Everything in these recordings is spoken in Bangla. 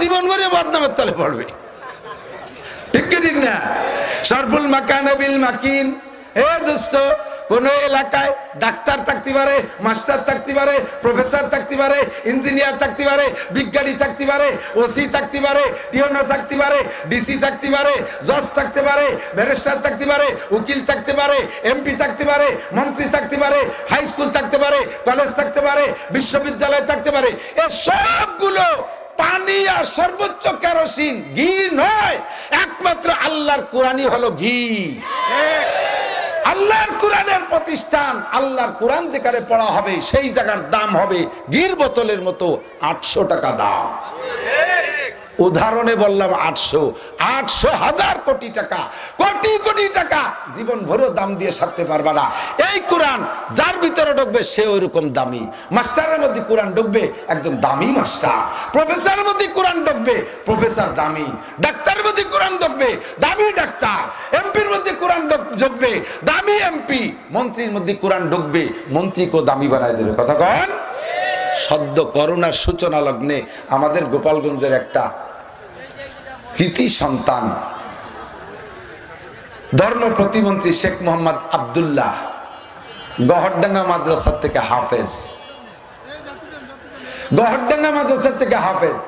জীবন ভরে বদনামের তলে পড়বে। ঠিক কি ঠিক না? সরফুল মাকান বিল মাকিন। হে দোস্ত, কোন এলাকায় ডাক্তার থাকতে পারে, মাস্টার থাকতে পারে, প্রফেসর থাকতে পারে, ইঞ্জিনিয়ার থাকতে পারে, বিজ্ঞানী থাকতে পারে, ওসি থাকতে পারে, টিওনো থাকতে পারে, ডিসি থাকতে পারে, জজ থাকতে পারে, ব্যারিস্টার থাকতে পারে, উকিল থাকতে পারে, এমপি থাকতে পারে, মন্ত্রী থাকতে পারে, হাই স্কুল থাকতে পারে, কলেজ থাকতে পারে, বিশ্ববিদ্যালয় থাকতে পারে। এই সবগুলো পানি আর সর্বোচ্চ কেরোসিন, ঘি নয়। একমাত্র আল্লাহর কোরআনই হলো ঘি। আল্লাহর কোরআনের প্রতিষ্ঠান, আল্লাহর কোরআন যেখানে পড়া হবে সেই জায়গার দাম হবে ঘির বোতলের মতো 800 টাকা দাম। উদাহরণে বললাম 800 হাজার কোটি টাকা, কোটি কোটি টাকা জীবন ভরেও দাম দিয়ে সারতে পারবে না। এই কোরআন যার ভিতরে ঢুকবে সে ওইরকম দামি। মাস্টারের মধ্যে কোরআন ঢুকবে একদম দামি মাস্টার, প্রফেসরের মধ্যে কোরআন ঢুকবে প্রফেসর দামি, ডাক্তারের মধ্যে কোরআন ঢুকবে দামি ডাক্তার, এমপির মধ্যে কোরআন ঢুকবে দামি এমপি, মন্ত্রীর মধ্যে কোরআন ঢুকবে মন্ত্রীকেও দামি বানায় দেবে। কথা কন? সদ্য করোনার সূচনা লগ্নে আমাদের গোপালগঞ্জের একটা কৃতি সন্তান ধর্ম প্রতিমন্ত্রী শেখ মোহাম্মদ আব্দুল্লাহ গহরডাঙ্গা মাদ্রাসা থেকে হাফেজ, গহরডাঙ্গা মাদ্রাসা থেকে হাফেজ।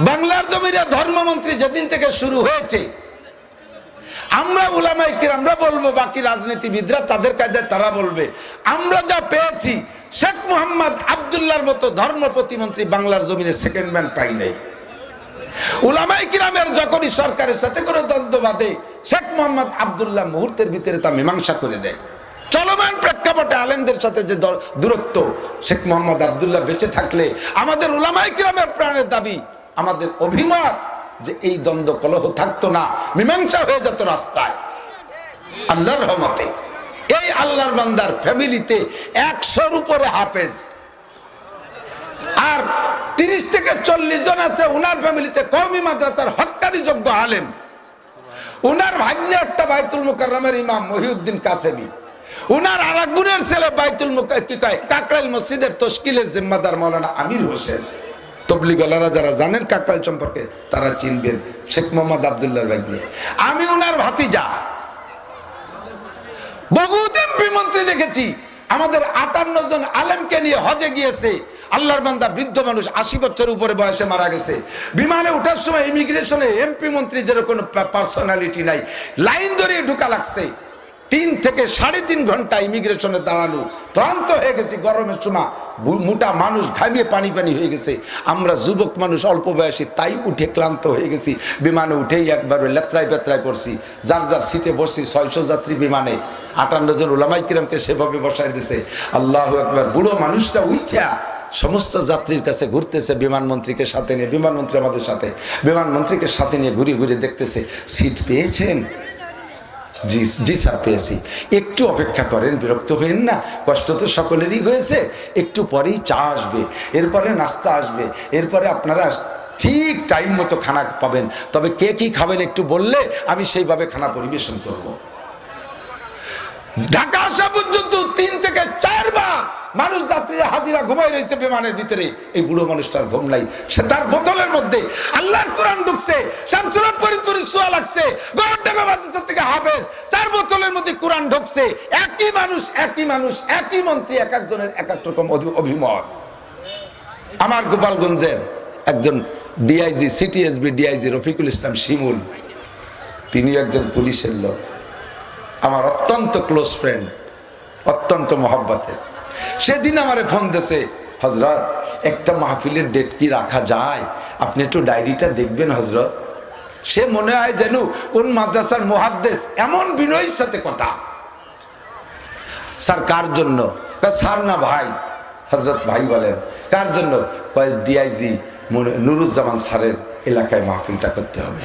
বাংলার জমিরে ধর্মমন্ত্রী যেদিন থেকে শুরু হয়েছে, আমরা উলামায়ে কিরামরা বলবো, বাকি রাজনীতিবিদরা তাদের কায়দায় তারা বলবে, আমরা যা পেয়েছি শেখ মোহাম্মদ আব্দুল্লাহর মতো ধর্ম প্রতিমন্ত্রী বাংলার জমিনে সেকেন্ড ম্যান পাই নাই। উলামায়ে কিরামের যখনই সরকারের সাথে কোনো দ্বন্দ্ব বাঁধে, শেখ মোহাম্মদ আব্দুল্লাহ মুহূর্তের ভিতরে তা মীমাংসা করে দেয়। চলমান প্রেক্ষাপটে আলেমদের সাথে যে দূরত্ব, শেখ মোহাম্মদ আব্দুল্লাহ বেঁচে থাকলে আমাদের উলামায়ে কিরামের প্রাণের দাবি, আমাদের অভিমত যে এই দ্বন্দ্ব কলহ থাকতো না, মীমাংসা হয়ে যেত রাস্তায়। আল্লাহর রহমতে এই আল্লাহর বান্দার ফ্যামিলিতে 100-র উপরে হাফেজ, আর 30 থেকে 40 জন আছে উনার ফ্যামিলিতে কওমি মাদ্রাসার হক্কানি যোগ্য আলেম। উনার ভাগ্নে একটা বাইতুল মুকাররমের ইমাম মহিউদ্দিন কাসেমি, উনার আরেক বোনের ছেলে বাইতুল কাকরাইল মসজিদের তশকিলের জিম্মাদার মাওলানা আমির হোসেন। তবলিগলারা যারা জানেন কাকরাইল সম্পর্কে তারা চিনবেন, শেখ মোহাম্মদ আব্দুল্লাহর ভাগ্নে। আমি উনার ভাতিজা, বহুত এমপি মন্ত্রী দেখেছি। আমাদের 58 জন আলেমকে নিয়ে হজে গিয়েছে। আল্লাহর বান্দা বৃদ্ধ মানুষ, 80 বছরের উপরে বয়সে মারা গেছে। বিমানে ওঠার সময় ইমিগ্রেশনে এমপি মন্ত্রীদের কোনো পার্সোনালিটি নাই, লাইন ধরে ঢুকা লাগছে। 3 থেকে 3.5 ঘন্টা ইমিগ্রেশনে দাঁড়ানো, ক্লান্ত হয়ে গেছি। গরমের সময় মোটা মানুষ ঘামিয়ে পানি হয়ে গেছে। আমরা যুবক মানুষ অল্প বয়সী, তাই উঠে ক্লান্ত হয়ে গেছি। বিমানে উঠেই একবার লেত্রায় পেত্রায় পড়ছি। যার যার সিটে বসছি। 600 যাত্রী বিমানে, 58 জন উলামায়ে কিরামকে সেভাবে বসায় দিছে। আল্লাহু আকবার। বুড়ো মানুষটা উঠা সমস্ত যাত্রীর কাছে ঘুরতেছে, বিমানমন্ত্রীকে সাথে নিয়ে। বিমানমন্ত্রী আমাদের সাথে, বিমানমন্ত্রীকে সাথে নিয়ে ঘুরে ঘুরে দেখতেছে, সিট পেয়েছেন? জি জি স্যার পেয়েছি। একটু অপেক্ষা করেন, বিরক্ত হবেন না, কষ্ট তো সকলেরই হয়েছে। একটু পরেই চা আসবে, এরপরে নাস্তা আসবে, এরপরে আপনারা ঠিক টাইম মতো খানা পাবেন। তবে কে কি খাবেন একটু বললে আমি সেইভাবে খানা পরিবেশন করব। ঢাকা আসা পর্যন্ত 3 থেকে 4 বার মানুষ যাত্রীরা হাজিরা ঘুমাই রয়েছে বিমানের ভিতরে। এই বুড়ো মানুষটার ঘুম নাই। সে তার বোতলের মধ্যে আল্লাহর কোরআন ঢুকছে, শামসুল ফরিদপুরি সোয়া লাগছে, গহরডাঙ্গা মাদ্রাসা থেকে হাফেজ, তার বোতলের মধ্যে কোরআন ঢুকছে। একই মানুষ, একই মন্ত্রী, এক একজনের এক এক রকম অভিমত। আমার গোপালগঞ্জের একজন DIG, CTSB DIG Rafiqul Islam শিমুল, তিনি একজন পুলিশের লোক, আমার অত্যন্ত ক্লোজ ফ্রেন্ড, অত্যন্ত মহব্বতের। সেদিন আমারে ফোন দিয়েছে, হযরত একটা মাহফিলের ডেট কি রাখা যায়? আপনি একটু ডায়েরিটা দেখবেন হযরত। সে মনে হয় যেন কোন মাদ্রাসার মুহাদ্দিস, এমন বিনয়ের সাথে কথা। স্যার কার জন্য? স্যার না ভাই। হযরত ভাই বলেন কার জন্য? ডিআইজি নুরুজ্জামান স্যারের এলাকায় মাহফিলটা করতে হবে।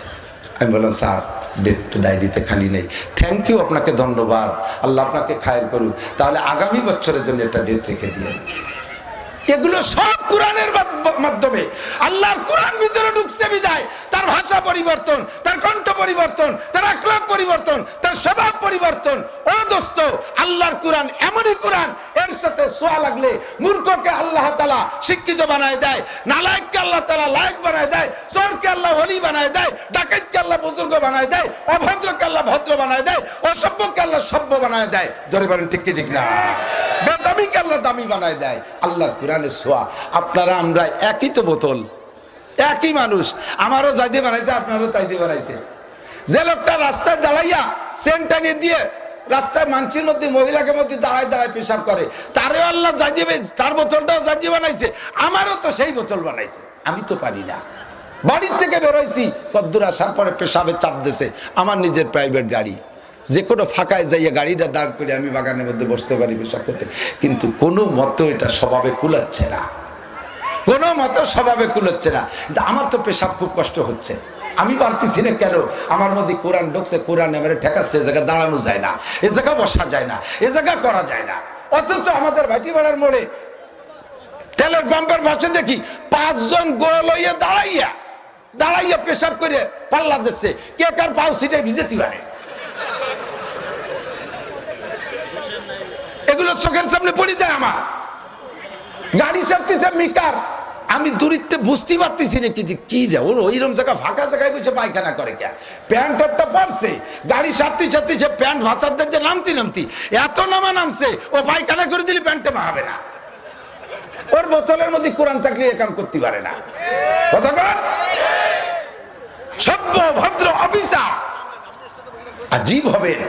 আমি বললাম স্যার ডেট তো ডায়েরিতে খালি নেই। থ্যাংক ইউ, আপনাকে ধন্যবাদ, আল্লাহ আপনাকে খায়ের করুক। তাহলে আগামী বছরের জন্য একটা ডেট রেখে দিয়ে। এগুলো সব কোরআনের মাধ্যমে, আল্লাহর কোরআন ভিতরে ঢুকছে বিদায় তার ভাষা পরিবর্তন, তার কণ্ঠ পরিবর্তন, তার আকলাক পরিবর্তন, তার স্বভাব পরিবর্তন। ও দোস্ত, আল্লাহর কোরআন এমনই কোরআন, এর সাথে সোয়া লাগলে মূর্খকে আল্লাহ তাআলা শিক্ষিত বানায় দেয়, নালায়েককে আল্লাহ তাআলা লায়েক বানায় দেয়, চোরকে আল্লাহ ওলি বানায় দেয়, ডাকাতকে আল্লাহ বুজুর্গ বানায় দেয়, অভদ্রকে আল্লাহ ভদ্র বানায় দেয়, অসভ্যকে আল্লাহ সভ্য বানায় দেয়। জোরে বলেন ঠিক কি ঠিক না? বেদামিকে আল্লাহ দামি বানায় দেয়। আল্লাহর কোরআনের সোয়া। আপনারা আমরা একই তো বোতল, একই মানুষ। আমারও যাই দিয়ে বানাইছে, আপনারও তাই দিয়ে বানাইছে। যে লোকটা রাস্তায় দাঁড়াইয়া সেন্টা নিয়ে দিয়ে রাস্তায় মানুষের মধ্যে, মহিলাকে মধ্যে দাঁড়ায় দাঁড়ায় পেশাব করে, তারও আল্লাহ যাই দিয়ে, তার বোতলটাও যাই দিয়ে বানাইছে, আমারও তো সেই বোতল বানাইছে। আমি তো পারি না। বাড়ির থেকে বেরোইছি, কদ্দুর আসার পরে পেশাবে চাপ দিছে, আমার নিজের প্রাইভেট গাড়ি, যে কোনো ফাঁকায় যাইয়া গাড়িটা দাঁড় করে আমি বাগানের মধ্যে বসতে পারি পেশাব করতে, কিন্তু কোনো মতো এটা স্বভাবে কুলাচ্ছে না, কোনো মতো স্বভাবে কুলাচ্ছে না। কিন্তু আমার তো পেশাব খুব কষ্ট হচ্ছে, আমি পারতেছি না। কেন? আমার মধ্যে কোরআন ঢুকছে, কোরআন আমার ঠেকাচ্ছে, এ জায়গায় দাঁড়ানো যায় না, এ জায়গায় বসা যায় না, এ জায়গায় করা যায় না। অথচ আমাদের ভাটিপাড়ার মোড়ে তেলের পাম্পের পাশে দেখি 5 জন গোল হইয়া দাঁড়াইয়া পেশাব করে পাল্লা দিচ্ছে, কে কার পাও সিটে ভিজেতে পারে। এগুলো চোখের সামনে পড়ে যায় আমার। গাড়ি ছাড়তেছে মিকার, আমি দূরিত্বে বুঝতে পারতেছি না কি রে, ওইরকম জায়গা ফাঁকা জায়গায় বসে পায়খানা করে কে? প্যান্ট একটা পরছে, গাড়ি ছাড়তে সে প্যান্ট ভাষার দিয়ে নামতি এত নামছে, ও পায়খানা করে দিলে প্যান্টে মাহাবে না। ওর বোতলের মধ্যে কোরআন থাকলে এ কাম করতে পারে না। কতক্ষণ সভ্য ভদ্র অফিসার আজীব হবেন।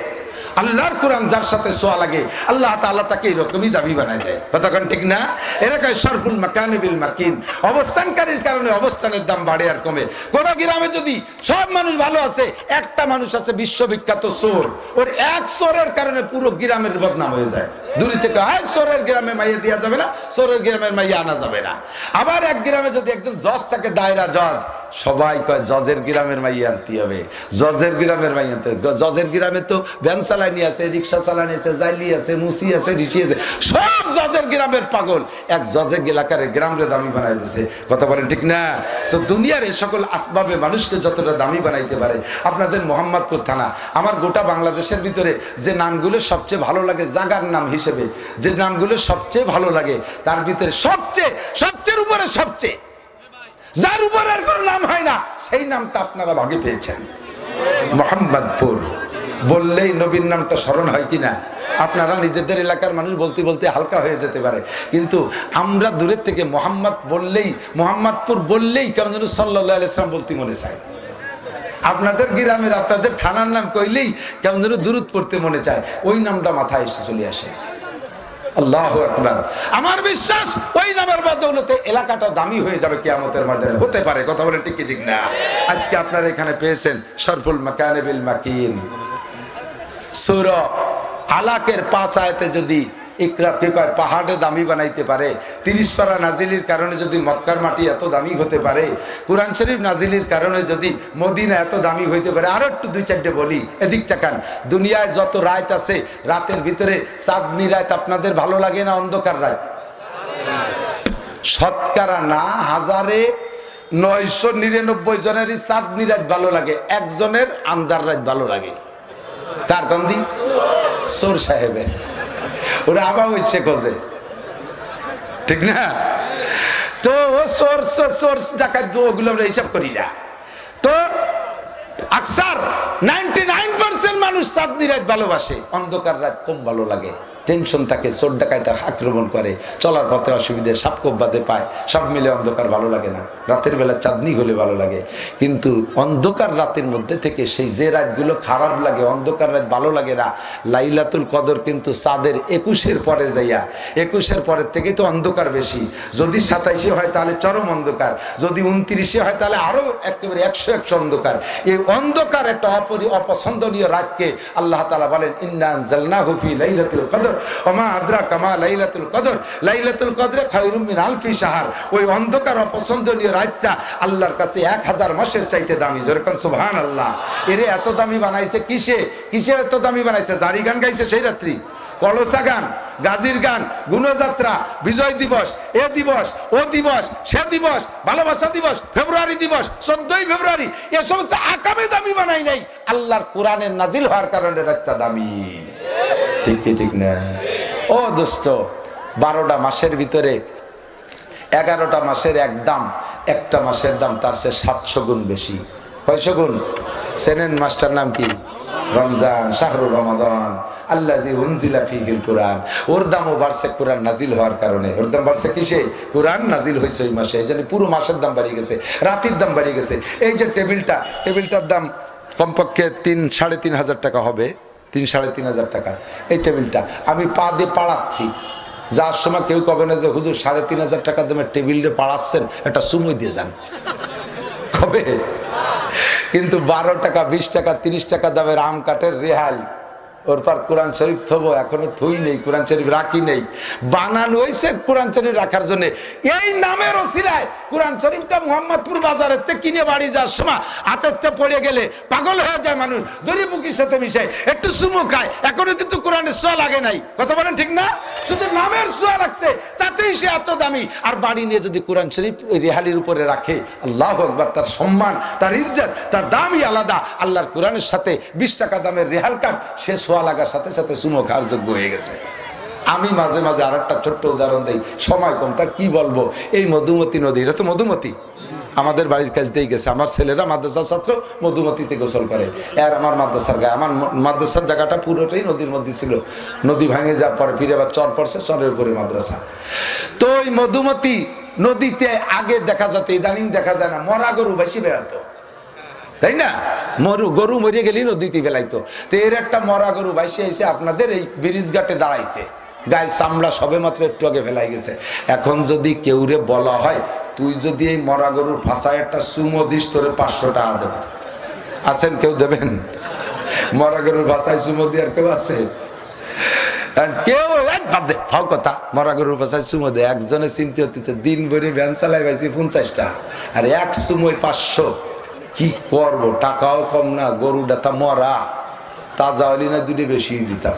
আল্লাহর কোরআন যার সাথে সোয়া লাগে, আল্লাহ তাআলা তাকে এরকমই দাবি বানায় দেয়। কতক্ষণ ঠিক না? এরকম শরফুল মাকানি বিল মাকিন, অবস্থানকারীর কারণে অবস্থানের দাম বাড়ে আর কমে। কোন গ্রামে যদি সব মানুষ ভালো আছে, একটা মানুষ আছে বিশ্ববিখ্যাত চোর, ওর এক চোরের কারণে পুরো গ্রামের বদনাম হয়ে যায়। দূরে থেকে হয় চোরের গ্রামে মাইয়া দেওয়া যাবে না, চোরের গ্রামের মাইয়া আনা যাবে না। আবার এক গ্রামে যদি একজন জজ থাকে, দায়রা জজ, সবাই কয় জজের গ্রামের মাইয়া আনতে হবে, জজের গ্রামের মাইয়া আনতে হবে। জজের গ্রামে তো ভ্যান চালানি আছে, রিক্সা চালানি আছে, জাইলি আছে, মুসি আছে, রিসি আছে, সব জজের গ্রামের পাগল। এক জজের এলাকার গ্রামরে দামি বানাই দিছে। কথা বলেন ঠিক না? তো দুনিয়ার এই সকল আসবাবে মানুষকে যতটা দামি বানাইতে পারে। আপনাদের মোহাম্মদপুর থানা, আমার গোটা বাংলাদেশের ভিতরে যে নামগুলো সবচেয়ে ভালো লাগে জাগার নাম হিসেবে, যে নামগুলো সবচেয়ে ভালো লাগে, তার ভিতরে সবচেয়ে উপরে, সবচেয়ে যার উপরে আর কোনো নাম হয় না, সেই নামটা আপনারা ভাগে পেয়েছেন, মোহাম্মদপুর। বললেই নবীর নামটা স্মরণ হয় কিনা? আপনারা নিজেদের এলাকার মানুষ বলতে বলতে হালকা হয়ে যেতে পারে, কিন্তু আমরা দূরের থেকে মোহাম্মদ বললেই, মোহাম্মদপুর বললেই কেমন যেন সাল্লাল্লাহু আলাইহি ওয়াসাল্লাম বলতে মনে চায়। আপনাদের গ্রামের, আপনাদের থানার নাম কইলেই কেমন যেন দুরূদ পড়তে মনে চায়, ওই নামটা মাথায় এসে চলে আসে। আল্লাহু আকবার। আমার বিশ্বাস ওই নামের বদৌলতে এলাকাটা দামি হয়ে যাবে কিয়ামতের ময়দানে, হতে পারে। কথা বলেন ঠিক কি ঠিক না? আজকে আপনারা এখানে পেয়েছেন শরফুল মাকানি বিল মাকিন। সূরা আলাকের 5 আয়াতে যদি ইকরা কে কয় পাহাড়ে দামি বানাইতে পারে, 30 পারা নাজিলের কারণে যদি মক্কার মাটি এত দামি হতে পারে, কোরআন শরীফ নাজিলের কারণে যদি মদিনা এত দামি হইতে পারে। আরো একটু 2-4টে বলি, এদিক তাকান। দুনিয়ায় যত রাত আছে, রাতের ভিতরে চাঁদনি রাত আপনাদের ভালো লাগে না অন্ধকার রাত? শতকরা না 1999 জনেরই চাঁদনি রাত ভালো লাগে, একজনের আন্ধার রাত ভালো লাগে। কার গন্ধি? চোর সাহেবের। ওরা আবার হচ্ছে খোঁজে, ঠিক না? তো চোর ডাকাত ওগুলো আমরা হিসাব করি না। তো আকসার 99% মানুষ চাঁদনি রাত ভালোবাসে, অন্ধকার রাত কম ভালো লাগে। টেনশন থাকে, চোর ডাকাইতে আক্রমণ করে, চলার পথে অসুবিধে, সাপকোপ বাদে পায়, সব মিলে অন্ধকার ভালো লাগে না। রাতের বেলা চাঁদনি হলে ভালো লাগে। কিন্তু অন্ধকার রাতের মধ্যে থেকে সেই যে রাতগুলো খারাপ লাগে, অন্ধকার রাত ভালো লাগে না। লাইলাতুল কদর কিন্তু চাঁদের 21-এর পরে যাইয়া, 21-এর পরের থেকে তো অন্ধকার বেশি। যদি 27-এ হয় তাহলে চরম অন্ধকার, যদি 29-এ হয় তাহলে আরো একেবারে 100 অন্ধকার। এই অন্ধকার একটা অপছন্দনীয় রাতকে আল্লাহ তাআলা বলেন ইন্না আনজালনাহু ফি লাইলাতুল কদর ওমা আদরাকা মা লাইলাতুল কদর, লাইলাতুল কদরে খায়রুম মিন আলফি শাহর। ওই অন্ধকার অপছন্দনীয় রাতটা আল্লাহর কাছে 1000 মাসের চাইতে দামি। যেরকম সুবহানাল্লাহ। এরে এত দামি বানাইছে কিসে? কিসে এত দামি বানাইছে? জারি গান গাইছে সেই রাত্রি, কলসা গান, গাজীর গান, গুণযাত্রা, বিজয় দিবস, এ দিবস, ও দিবস, সে দিবস, ভালোবাসা দিবস, ফেব্রুয়ারি দিবস, 14ই ফেব্রুয়ারি, এ সমস্ত আকামে দামি বানাই নাই, আল্লাহর কোরআনের নাজিল হওয়ার কারণে একটা দামি। ঠিক কি ঠিক না? ও দোস্ত, 12টা মাসের ভিতরে 11টা মাসের এক দাম, একটা মাসের দাম তার চেয়ে 700 গুণ বেশি। কয়শো গুণ? সেনেন মাসটার নাম কি? রমজান, শাহরুর রমাদান আল্লাযী উনজিলা ফীহিল কুরআন। ওর দামও বাড়ছে কোরআন নাজিল হওয়ার কারণে। ওর দাম বাড়ছে কিসে? কোরআন নাজিল হয়েছে ওই মাসে, এই জন্য পুরো মাসের দাম বাড়িয়ে গেছে, রাতের দাম বাড়িয়ে গেছে। এই যে টেবিলটার দাম কমপক্ষে 3-3.5 টাকা হবে, 3-3.5 টাকা। এই টেবিলটা আমি পা দিয়ে পাড়াচ্ছি, যার সময় কেউ কবে না যে হুজুর 3.5 টাকা দামের টেবিলে পাড়াচ্ছেন, একটা সুমই দিয়ে যান, কবে? কিন্তু 12 টাকা, 20 টাকা, 30 টাকা দামের আম কাঠের রেহাল, ওর পর কোরআন শরীফ থবো, এখনো থুই নেই, কোরআন শরীফ রাখি নেই। বানানো হয়েছে কোরআন শরীফ রাখার জন্য। এই নামের ওসিলায় কোরআন শরীফটা মোহাম্মদপুর বাজারের থেকে কিনে বাড়ি যাওয়ার সময় হাতের পড়ে গেলে পাগল হয়ে যায় মানুষ, দড়ি বুকির সাথে মিশে একটু সুমু খায়। এখনো কিন্তু কোরআনের ছোঁয়া লাগে নাই, কথা বলেন ঠিক না? শুধু নামের ছোঁয়া রাখছে, তাতেই সে এত দামি। আর বাড়ি নিয়ে যদি কোরআন শরীফ ওই রেহালির উপরে রাখে, আল্লাহু আকবার, তার সম্মান, তার ইজ্জত, তার দামই আলাদা। আল্লাহর কোরআনের সাথে 20 টাকা দামের রেহাল কাঠ সে ছোঁয়া লাগার সাথে সাথে সুমো খাওয়ার যোগ্য হয়ে গেছে। আমি মাঝে মাঝে আর একটা ছোট্ট উদাহরণ দিই, সময় কম, তার কি বলবো। এই মধুমতি নদী, এটা তো মধুমতি, আমাদের বাড়ির কাছ দিয়েই গেছে। আমার ছেলেরা মাদ্রাসার ছাত্র, মধুমতিতে গোসল করে। আর আমার মাদ্রাসার গায়ে, আমার মাদ্রাসার জায়গাটা পুরোটাই নদীর মধ্যে ছিল। নদী ভাঙে যাওয়ার পরে ফিরে আবার চর পড়ছে, চরের উপরে মাদ্রাসা। তো ওই মধুমতি নদীতে আগে দেখা যেত, ইদানিং দেখা যায় না, মরা গরু বেশি বেড়াতো, তাই না? গরু মরে গেলেই নদীতে ফেলাইতো। তো এর একটা মরা গরু ভাসে এসে আপনাদের এই ব্রিজ ঘাটে দাঁড়াইছে, গায়ে চামড়া সবে মাত্র একটু আগে ফেলাই গেছে। এখন যদি কেউরে বলা হয়, তুই যদি এই মরা গরুর ভাষায় একটা সুমো দিস, তোরে 500 টাকা দেবেন, আছেন কেউ দেবেন? মরা গরুর ভাষায় সুমো দেওয়ার কেউ আছে? কেউ ফাও কথা, মরা গরুর ভাষায় সুমো দেয়। একজনে চিন্তা হতে দিন ভরে ভ্যান চালাই পাইছি 50 টাকা, আর এক সুমোয় 500। কি করব, টাকাও কম না, গরুটা তা মরা, তাজা হলি না, দুটো বেশি দিতাম।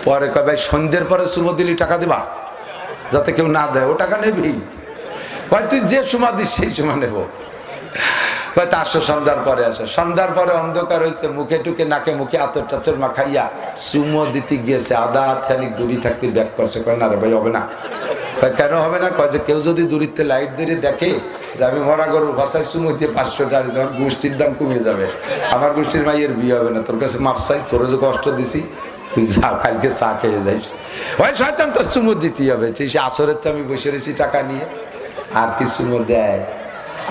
পরে কয় ভাই সন্ধ্যের পরে সুমো দিলি টাকা দিবা, যাতে কেউ না দেয়। ও টাকা নেবি? ভাই তুই যে সময় দিস সেই সময় নেবো। হয়তো আসো, সন্ধ্যার পরে আসো। সন্ধ্যার পরে অন্ধকার হয়েছে, মুখে টুকে নাকে মুখে আতর টাতর মাখাইয়া সুমো দিতে গিয়েছে, আধা হাত খানিক দূরি থাকতে ব্যাক করছে। কয় না রে ভাই, হবে না। কেন হবে না? কয় যে কেউ যদি দূরিতে লাইট ধরে দেখে যে আমি মরা গরুর ভাষায় সুমো দিয়ে 500 টাকা, আমার গোষ্ঠীর দাম কমে যাবে, আমার গোষ্ঠীর মাইয়ের বিয়ে হবে না। তোর কাছে মাপ চাই, তোর যে কষ্ট দিছি, তুই যা, কালকে চা খেয়ে যাইস। ওই শয়তান, তোর সুমো দিতেই হবে। সে আসরের তো আমি বসে রয়েছি টাকা নিয়ে, আর কি সুমো দেয়?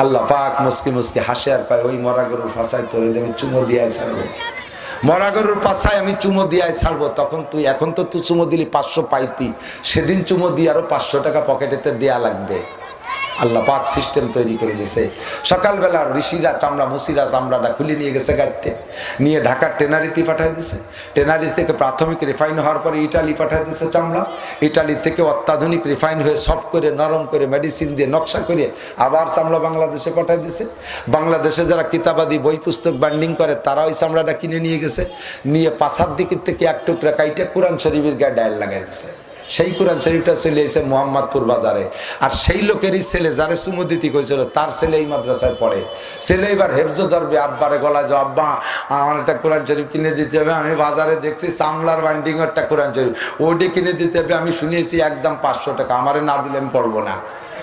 আল্লাহ পাক মুসকি মুসকি হাসে আর কয়, ওই মরা গরুর ভাষায় তোরে আমি চুমো দিয়ে ছাড়বো, মরা গরুর পাছায় আমি চুমো দিয়ে ছাড়বো। তখন তুই, এখন তো তুই চুমো দিলি 500 পাইতি, সেদিন চুমো দিয়ে আরো 500 টাকা পকেটেতে দেয়া লাগবে। আল্লাহ পাক সিস্টেম তৈরি করে দিয়েছে। সকালবেলা ঋষিরা চামড়া, মুসিরা চামড়াটা খুলে নিয়ে গেছে গাড়িতে, নিয়ে ঢাকার টেনারিতে পাঠাই দিয়েছে। টেনারি থেকে প্রাথমিক রিফাইন হওয়ার পরে ইটালি পাঠাই দিয়েছে চামড়া। ইটালি থেকে অত্যাধুনিক রিফাইন হয়ে সফট করে, নরম করে, মেডিসিন দিয়ে নকশা করে আবার চামড়া বাংলাদেশে পাঠাই দিয়েছে। বাংলাদেশে যারা কিতাবাদি বই পুস্তক বাইন্ডিং করে, তারা ওই চামড়াটা কিনে নিয়ে গেছে, নিয়ে পাশার দিকের থেকে এক টুকরা কাইটে কোরআন শরীফের গায়ে ডায়াল লাগাই দিয়েছে। সেই কোরআন শরীফটা চলে এসে মোহাম্মদপুর বাজারে। আর সেই লোকেরই ছেলে, যারে সুমদিতি করেছিল, তার ছেলে এই মাদ্রাসায় পড়ে। ছেলে এবার হেফজো ধরবে, আব্বারে গলায় যে আব্বা আমার একটা কোরআন শরীফ কিনে দিতে হবে, আমি বাজারে দেখছি চামড়ার বাইন্ডিং একটা কোরআন শরীফ, ওটি কিনে দিতে হবে, আমি শুনিয়েছি একদম 500 টাকা, আমারে না দিলে আমি পড়বো না।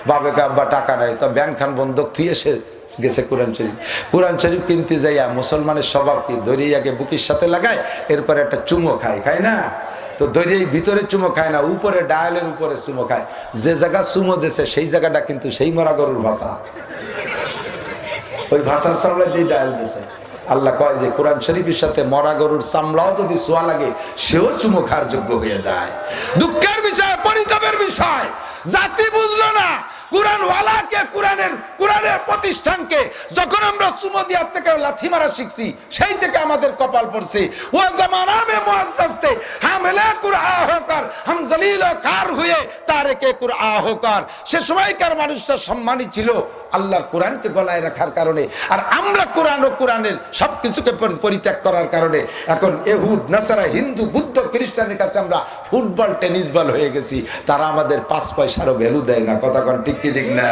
বাবাকে আব্বা টাকা নেয়, তো ব্যাংক খান বন্ধক থুয়ে সে গেছে কোরআন শরীফ। কোরআন শরীফ কিনতে যাইয়া মুসলমানের স্বভাব কি, দরিয়াকে বুকের সাথে লাগায়, এরপরে একটা চুমো খায়, খায় না? তো দরিয়ার ভিতরে চুমো খায় না, উপরে ডায়ালের উপরে চুমো খায়। যে জায়গা চুমো দিয়েছে সেই জায়গাটা কিন্তু সেই মরা গরুর ভাষা, ওই ভাষার চামড়া দিয়ে ডায়াল দিয়েছে। আল্লাহ কয় যে কোরআন শরীফের সাথে মরা গরুর চামড়াও যদি ছোঁয়া লাগে, সেও চুমো খাওয়ার যোগ্য হয়ে যায়। দুঃখের বিষয়, পরিতাপের বিষয়, জাতি বুঝলো না কোরআনওয়ালাকে, কোরআনের প্রতিষ্ঠানকে। যখন আমরা চুমো দিয়ার থেকে লাথি মারা শিখছি, সেই থেকে আমাদের কপাল পড়ছে। ও জামানা মে মুআজ্জাজতে হামলে কুরআন হোকর, হাম জলিল ও খার হুয়ে তারিকে কুরআন হোকর। সে সময়কার মানুষটা সম্মানী ছিল, আল্লাহর কোরআনকে গলায় রাখার কারণে, আর আমরা কোরআন ও কোরআনের সবকিছুকে পরিত্যাগ করার কারণে এখন ইহুদ নাসারা হিন্দু বুদ্ধ খ্রিস্টানের কাছে আমরা ফুটবল টেনিস বল হয়ে গেছি। তারা আমাদের 5 পয়সারও ভ্যালু দেয় না। কথা কোন ঠিক কি ঠিক না?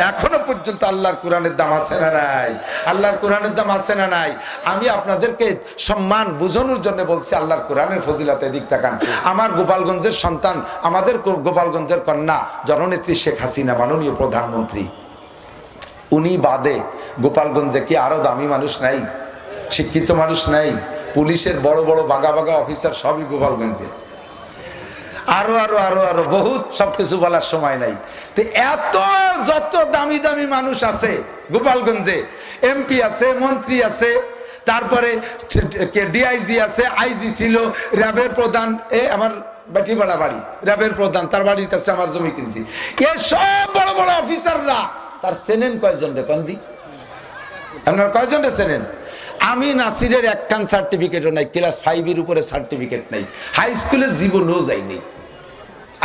এখনো পর্যন্ত আল্লাহর কোরআনের দাম আছে না নাই? আল্লাহর কোরআনের দাম আছে না নাই? আমি আপনাদেরকে সম্মান বুঝানোর জন্য বলছি, আল্লাহর কোরআনের ফজিলতের দিক তাকান। আমার গোপালগঞ্জের সন্তান, আমাদের গোপালগঞ্জের কন্যা জননেত্রী শেখ হাসিনা, মাননীয় প্রধানমন্ত্রী, উনি বাদে গোপালগঞ্জে কি আরো দামি মানুষ নাই? শিক্ষিত মানুষ নাই? পুলিশের বড় বড় বাগা বাগা অফিসার সবই গোপালগঞ্জে। আরো আরো আরো আরো বহুত, সবকিছু বলার সময় নাই। তো এত যত দামি দামি মানুষ আছে গোপালগঞ্জে, এমপি আছে, মন্ত্রী আছে, তারপরে ডিআইজি আছে, আইজি ছিল, র্যাবের প্রধান, আমার বাটিবাড়া বাড়ি, র্যাবের প্রধান, তার বাড়ির কাছে আমার জমি কিনছি। এ সব বড় বড় অফিসাররা তার চেনেন কয়জন রে কন্দি? আপনার কয়জন রে চেনেন? আমি নাসিরের একখান সার্টিফিকেটও নাই, ক্লাস 5 উপরে সার্টিফিকেট নাই, হাই স্কুলের জীবনও যাইনি,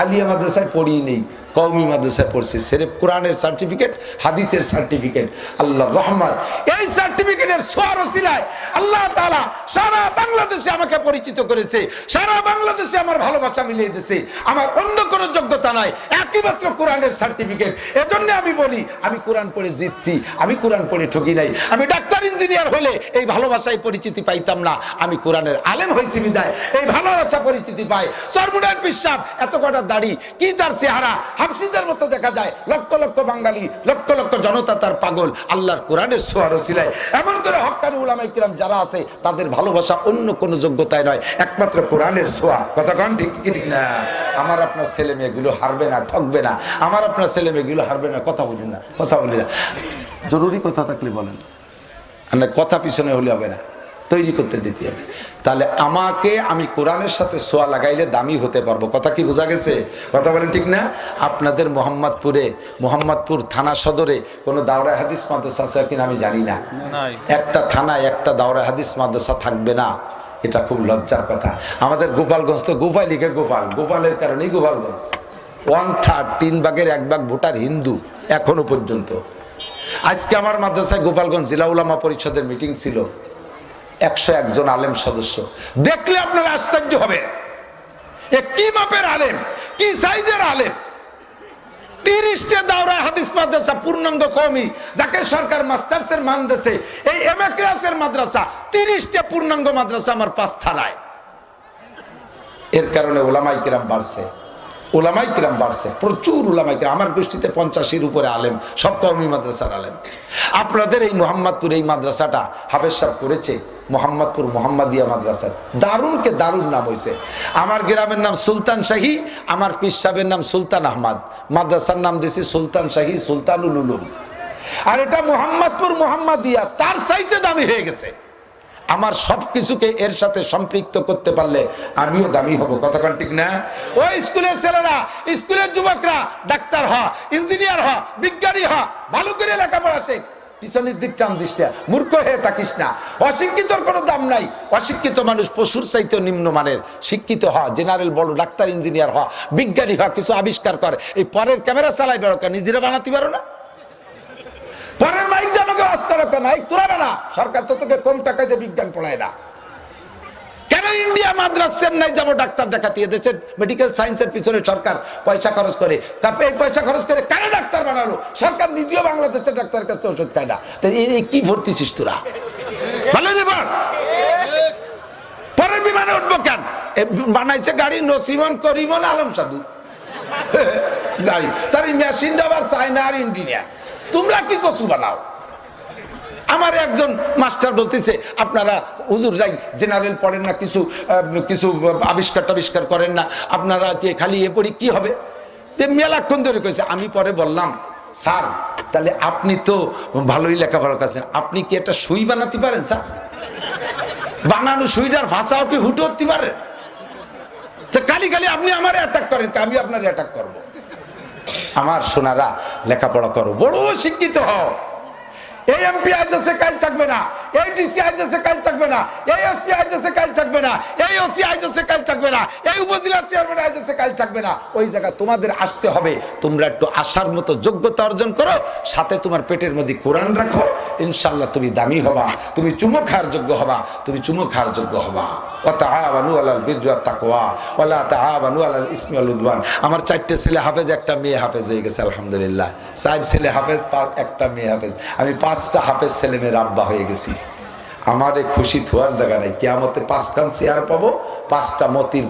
আলিয়া মাদ্রাসায় পড়ি নেই, কওমি মাদ্রাসায় পড়ছি, সির্ফ কোরআনের সার্টিফিকেট, হাদিসের সার্টিফিকেট। আল্লাহর রহমত, এই সার্টিফিকেটের ছোঁয়ার ওসিলায় আল্লাহ তাআলা সারা বাংলাদেশে আমাকে পরিচিত করেছে, সারা বাংলাদেশে আমার ভালোবাসা মিলিয়ে দিয়েছে। আমার অন্য কোনো যোগ্যতা নাই, একমাত্র কোরআনের সার্টিফিকেট। এজন্য আমি বলি, আমি কোরআন পড়ে জিতছি, আমি কোরআন পড়ে ঠকি নাই। আমি ডাক্তার ইঞ্জিনিয়ার হলে এই ভালোবাসায় পরিচিতি পাইতাম না, আমি কোরআনের আলেম হয়েছি বিদায় এই ভালোবাসা পরিচিতি পাই। সরমুনার পিসাব, এত কটা দাড়ি, কি তার চেহারা, হাফসিদের মতো দেখা যায়। লক্ষ লক্ষ বাঙালি, লক্ষ লক্ষ জনতা তার পাগল আল্লাহর কোরআনের ছোঁয়ার ওসিলায়। এমন করে হক্কানি উলামায়ে কিরাম যারা আছে, তাদের ভালোবাসা অন্য কোনো যোগ্যতায় নয়, একমাত্র কোরআনের ছোঁয়া। কথা কন ঠিক কি ঠিক না? আমার আপনার ছেলে মেয়েগুলো হারবে না, ঠকবে না, আমার আপনার ছেলে মেয়েগুলো হারবে না। কথা বলি না, কথা বলি না, জরুরি কথা থাকলে বলেন, কথা পিছনে হলে হবে না, তৈরি করতে দিতে হবে। তাহলে আমাকে, আমি কোরআনের সাথে ছোঁয়া লাগাইলে দামি হতে পারবো। কথা কি বোঝা গেছে? কথা বলেন ঠিক না? আপনাদের মোহাম্মদপুর থানা সদরে কোনো দাওরা হাদিস মাদ্রাসা আছে কিনা আমি জানি না। একটা থানায় একটা দাওরা হাদিস মাদ্রাসা থাকবে না, এটা খুব লজ্জার কথা। আমাদের গোপালগঞ্জ তো গোপাল লিখে গোপাল, গোপালের কারণেই গোপালগঞ্জ। 1/3, 3 ভাগের 1 ভাগ ভোটার হিন্দু এখনো পর্যন্ত। আজকে আমার মাদ্রাসায় গোপালগঞ্জ জেলা উলামা পরিষদের মিটিং ছিল, 101 জন আলেম সদস্য। দেখলে আপনারা আশ্চর্য হবে, কি মাপের আলেম, কি সাইজের আলেম। 30টা দাওরা হাদিস মাদ্রাসা পূর্ণাঙ্গ কওমি, যাকে সরকার মাস্টার্সের মান দিয়েছে, এই এমএ ক্লাসের মাদ্রাসা 30টা পূর্ণাঙ্গ মাদ্রাসা আমার 5 থানায়। এর কারণে ওলামায়ে কিরাম বাড়ছে, ওলামায়ে কিরাম বাড়ছে, প্রচুর ওলামায়ে কিরাম। আমার গোষ্ঠীতে 50-এর উপরে আলেম, সব কওমি মাদ্রাসার আলেম। আপনাদের এই মোহাম্মদপুর এই মাদ্রাসাটা হাফেজ সাহেব করেছে, মোহাম্মদপুর মোহাম্মদিয়া মাদ্রাসা, দারুণকে দারুণ নাম হয়েছে। আমার গ্রামের নাম সুলতান শাহী, আমার পীর সাহেবের নাম সুলতান আহমদ, মাদ্রাসার নাম দিয়েছি সুলতান শাহী সুলতানুল উলুম। আর এটা মোহাম্মদপুর মোহাম্মদিয়া, তার চাইতে দামি হয়ে গেছে। আমার সবকিছুকে এর সাথে সম্পৃক্ত করতে পারলে আমিও দামি হব। কতক্ষণ ঠিক না? ওই স্কুলের ছেলেরা, স্কুলের যুবকরা ডাক্তার হ, ইঞ্জিনিয়ার হ, বিজ্ঞানী হ, ভালো করে লেখাপড়া শেখ, পিছনের দিক টান দিস না, মূর্খ হয়ে থাকিস না। অশিক্ষিতর কোনো দাম নাই, অশিক্ষিত মানুষ পশুর চাইতে নিম্নমানের। শিক্ষিত হ, জেনারেল বলো, ডাক্তার ইঞ্জিনিয়ার হ, বিজ্ঞানী হ, কিছু আবিষ্কার কর। এই পরের ক্যামেরা চালাই বেরো, নিজেরা বানাতে পারো না? পরের মাইক দিয়ে আমাকে ওয়াজ করো, মাইক তোরা বানা। সরকার তো তোকে কম টাকায় দিয়ে বিজ্ঞান পড়ায় না। কেন ইন্ডিয়া মাদ্রাস চেন্নাই যাবো ডাক্তার দেখাতে? দেশের মেডিকেল সায়েন্সের পিছনে সরকার পয়সা খরচ করে, তারপর এই পয়সা খরচ করে কেন ডাক্তার বানালো? সরকার নিজেও বাংলাদেশের ডাক্তারের কাছে ওষুধ খায় না। এই কি ভর্তিছিস তোরা? ভালো রে বল, পরের বিমানে উঠবো কেন? বানাইছে গাড়ি নসিমন করিমন আলম সাধু গাড়ি, তার মেশিনটা আবার চায়না আর ইঞ্জিনিয়ার। তোমরা কি কচু বানাও? আমার একজন মাস্টার বলতেছে, আপনারা হুজুররাই জেনারেল পড়েন না, কিছু কিছু আবিষ্কার করেন না, আপনারা খালি এ পড়ি কি হবে? মেলাক্ষণ ধরে কইছে। আমি পরে বললাম, স্যার তাহলে আপনি তো ভালোই লেখাপড়া করছেন, আপনি কি একটা সুই বানাতে পারেন স্যার? বানানো সুইটার ভাষাও কি হুটো হতে পারেন? তো খালি আপনি আমার অ্যাটাক করেন, আমি আপনার অ্যাটাক করবো? আমার সোনারা লেখাপড়া করো, বড় শিক্ষিত হও। এই এমপি আইজেছে কাল থাকবে না, এই ডিসি আইজেছে কাল থাকবে না, এই এসপি আইজেছে কাল থাকবে না, এই ওসি আইজেছে কাল থাকবে না, এই উপজেলা চেয়ারম্যান আইজেছে কাল থাকবে না। ওই জায়গা তোমাদের আসতে হবে। তোমরা একটু আসার মতো যোগ্যতা অর্জন করো, সাথে তোমার পেটের মধ্যে কোরআন রাখো, ইনশাআল্লাহ তুমি দামি হবা, তুমি চুমো খাওয়ার যোগ্য হবা, তুমি চুমো খাওয়ার যোগ্য হবা। ওয়া তাআওয়ানু আলাল বিররি ওয়াত তাকওয়া ওয়া লা তাআওয়ানু আলাল ইসমি ওয়াল উদওয়ান। আমার 4টে ছেলে হাফেজ, একটা মেয়ে হাফেজ হয়ে গেছে আলহামদুলিল্লাহ। 4 ছেলে হাফেজ, একটা মেয়ে হাফেজ। আমি 5টা হাফেজ ছেলে মেয়ের আব্বা হয়ে গেছি। আমার এই খুশি থোয়ার জায়গা নাই। কিয়ামতে 5খান চেয়ার পাবো, 5টা মতির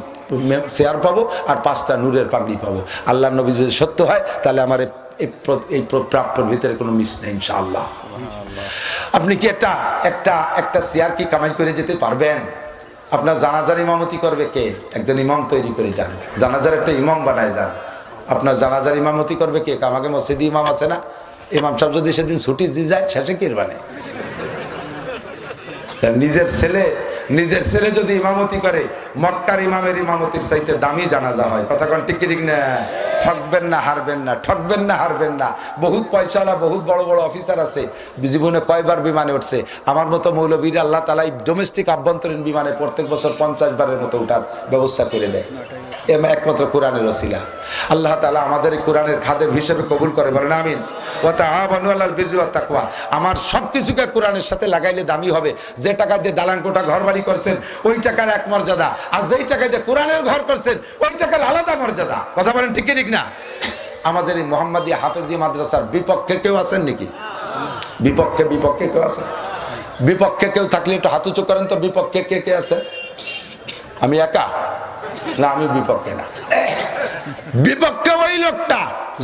চেয়ার পাবো, আর 5টা নূরের পাগড়ি পাবো। আল্লাহ নবী যদি সত্য হয় তাহলে আমার এই প্রাপ্যর ভিতরে কোনো মিস নেই ইনশাআল্লাহ। আপনি কি একটা চেয়ার কি কামাই করে যেতে পারবেন? আপনার জানাজার ইমামতি করবে কে? একজন ইমাম তৈরি করে যান, জানাজার একটা ইমাম বানায় যান। আপনার জানাজার ইমামতি করবে কে? আমাকে মসজিদে ইমাম আছে না, ইমাম সাহেব যদি সেদিন ছুটি দিয়ে যায় শেষে কে বানে? নিজের ছেলে যদি ইমামতি করে, মক্কার ইমামের ইমামতির চাইতে দামি জানাজা হয়। কথা কোন ঠিক ঠিক না? ঠকবেন না, হারবেন না, ঠকবেন না, হারবেন না। বহুত পয়সাওয়ালা, বহুত বড় বড় অফিসার আছে, জীবনে কয়বার বিমানে উঠছে। আমার মতো মৌলবীর আল্লাহ তাআলা ডোমেস্টিক আভ্যন্তরীণ বিমানে প্রত্যেক বছর 50 বারের মতো উঠার ব্যবস্থা করে দেয়, একমাত্র কোরআনের ওসিলা। আল্লাহ তাআলা আমাদের এই কোরআনের খাদেম হিসেবে কবুল করে, বলেন আমিন। ওয়া তাআওয়ানু আলাল বিররি ওয়াত তাকওয়া। আমার সবকিছুকে কোরআনের সাথে লাগাইলে দামি হবে। যে টাকা দিয়ে দালান কোঠা ঘর বাড়ি করছেন ওই টাকার এক মর্যাদা, আর যেই টাকা দিয়ে কোরআনের ঘর করছেন ওই টাকার আলাদা মর্যাদা। কথা বলেন ঠিক ঠিক না? আমাদের এই মোহাম্মদী হাফেজি মাদ্রাসার বিপক্ষে কেউ আছেন নাকি? বিপক্ষে কেউ আছেন? বিপক্ষে কেউ থাকলে একটু হাত উঁচু করেন তো। বিপক্ষে কে কে আছে? আমি একা না, আমি বিপক্ষে না। বিপক্ষে ওই লোকটা,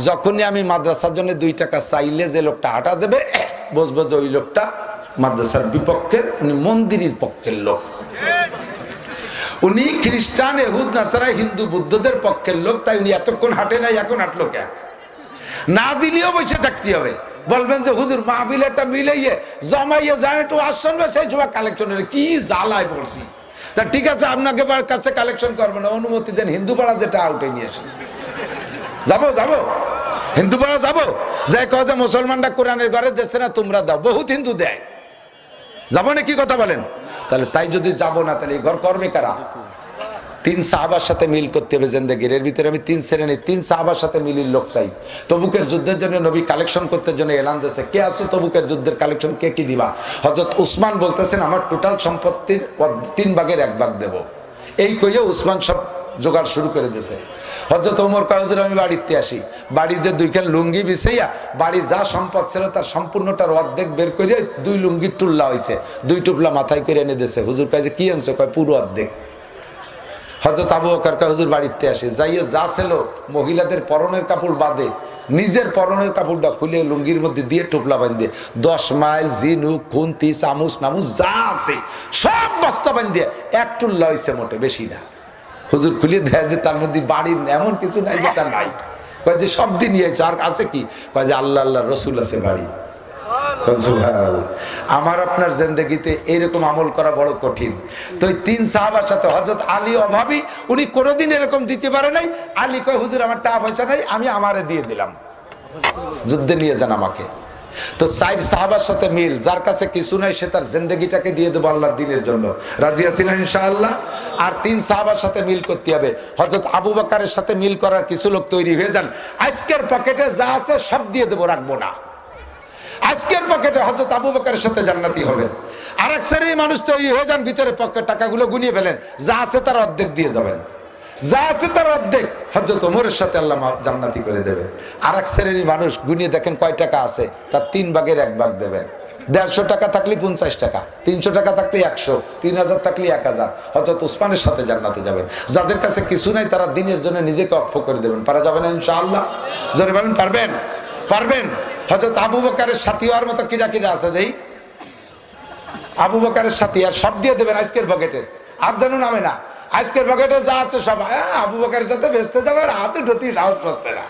যখনই আমি মাদ্রাসার জন্য 2 টাকা চাইলে যে লোকটা হাঁটা দেবে, বুঝবো যে ওই লোকটা মাদ্রাসার বিপক্ষের, উনি মন্দিরের পক্ষের লোক। উনি খ্রিস্টান, ইহুদ, নাসারা, হিন্দু, বুদ্ধদের পক্ষের লোক। তাই উনি এতক্ষণ হাঁটে নাই, এখন হাঁটলো কে? না দিলেও বসে থাকতে হবে। বলবেন যে হুজুর মাহফিল একটা মিলাইয়ে জমাইয়ে যান, একটু আসন সেই সময় কালেকশনের কি জ্বালায় পড়ছি। তা ঠিক আছে, আপনাকে কাছে কালেকশন করবো না, অনুমতি দেন, হিন্দু পাড়া যেটা উঠে নিয়ে আসি। যাবো হিন্দু পাড়া যাবো, যাই কয় যে মুসলমানরা কোরআনের ঘরে দিচ্ছে না, তোমরা দাও। বহুত হিন্দু দেয়, যাবো না? কি কথা বলেন? তাহলে তাই যদি যাবো না, তাহলে এই ঘর করবে কারা? 3 সাহাবার সাথে মিল করতে হবে জিন্দেগির। এর ভিতরে আমি 3 শ্রেণী, 3 সাহাবার সাথে মিলির লোক চাই। তবুকের যুদ্ধের জন্য নবী কালেকশন করতে জন্য এলান দিয়েছে। কে আসো তবুকের যুদ্ধের কালেকশন, কে কি দিবা? হযরত উসমান বলতেছেন আমার টোটাল সম্পত্তির 3 ভাগের 1 ভাগ দেব। এই কইয়ে উসমান সব জোগাড় শুরু করে দিয়েছে। হযরত ওমর কয় হুজুর আমি বাড়িতে আসি, বাড়ি যে 2খান লুঙ্গি বিছাইয়া বাড়ি যা সম্পদ ছিল তার সম্পূর্ণটার অর্ধেক বের করে 2 লুঙ্গির টুল্লা হয়েছে, 2 টুপলা মাথায় করে এনে দিয়েছে। হুজুর কয় যে কি আনছো? কয় পুরো অর্ধেক। হযরত আবু বকর কয় হুজুর বাড়িতে আসে, যাইয়ে যা ছিল মহিলাদের পরনের কাপড় বাদে নিজের পরনের কাপড়টা খুলে লুঙ্গির মধ্যে দিয়ে টুপলা বাঁধিয়ে 10 মাইল ঝিনুক, খুন্তি, চামচ নামুচ যা আছে সব বস্তা বাঁধিয়ে 1 টুল্লা হয়েছে, মোটে বেশি না। হুজুর খুলিয়ে দেয় যে তার মধ্যে বাড়ির এমন কিছু নাই যে তার নাই। কয় যে সব দিন নিয়েছে, আর আছে কি? কয় যে আল্লাহ রসুল আছে বাড়ি। আমার আপনার জিন্দেগিতে এইরকম আমল করা বড় কঠিন। তো 3 সাহাবার সাথে হযরত আলী অভাবী, উনি কোনোদিন এরকম দিতে পারে নাই। আলী কয় হুজুর আমার টাকা পয়সা নাই, আমি আমারে দিয়ে দিলাম, যুদ্ধে নিয়ে যান আমাকে। তো 4 সাহাবার সাথে মিল, যার কাছে কিছু নাই সে তার জিন্দেগিটাকে দিয়ে দেবো আল্লাহর দ্বীনের জন্য। রাজি আছি না ইনশাআল্লাহ? আর 3 সাহাবার সাথে মিল করতে হবে। হযরত আবু বকরের সাথে মিল করার কিছু লোক তৈরি হয়ে যান। আজকের পকেটে যা আছে সব দিয়ে দেবো, রাখবো না। আজকের পকেটে হযরত আবু বকরের সাথে জান্নাতি হবেন। আরেক শ্রেণীর মানুষ তৈরি হয়ে যান, ভিতরে পকেট টাকাগুলো গুনিয়ে ফেলেন, যা আছে তার অর্ধেক দিয়ে যাবেন, যা আছে তার অর্ধেক হযরত ওমরের সাথে আল্লাহ জান্নাতি করে দেবে। আরেক শ্রেণীর মানুষ গুনিয়ে দেখেন কয় টাকা আছে, তার 3 ভাগের 1 ভাগ দেবেন। 150 টাকা থাকলে 50 টাকা, 300 টাকা থাকলে 100, 3000 থাকলে 1000। হযরত উসমানের সাথে জান্নাতে যাবেন। যাদের কাছে কিছু নাই তারা দ্বীনের জন্য নিজেকে অক্ষ করে দেবেন। পারা যাবে না ইনশাআল্লাহ? জোরে বলেন পারবেন? পারবেন? হযরত আবু বকরের সাথী হওয়ার মতো কিরা কিরা আছে দেই? আবু বকরের সাথী, আর সব দিয়ে দেবেন আজকের পকেটে, আর যেন নামে না। আজকের পকেটে যা আছে সব আবু বকরের সাথে বেচতে যাবে, আর হাতে ঢুতি সাহস পাচ্ছে না।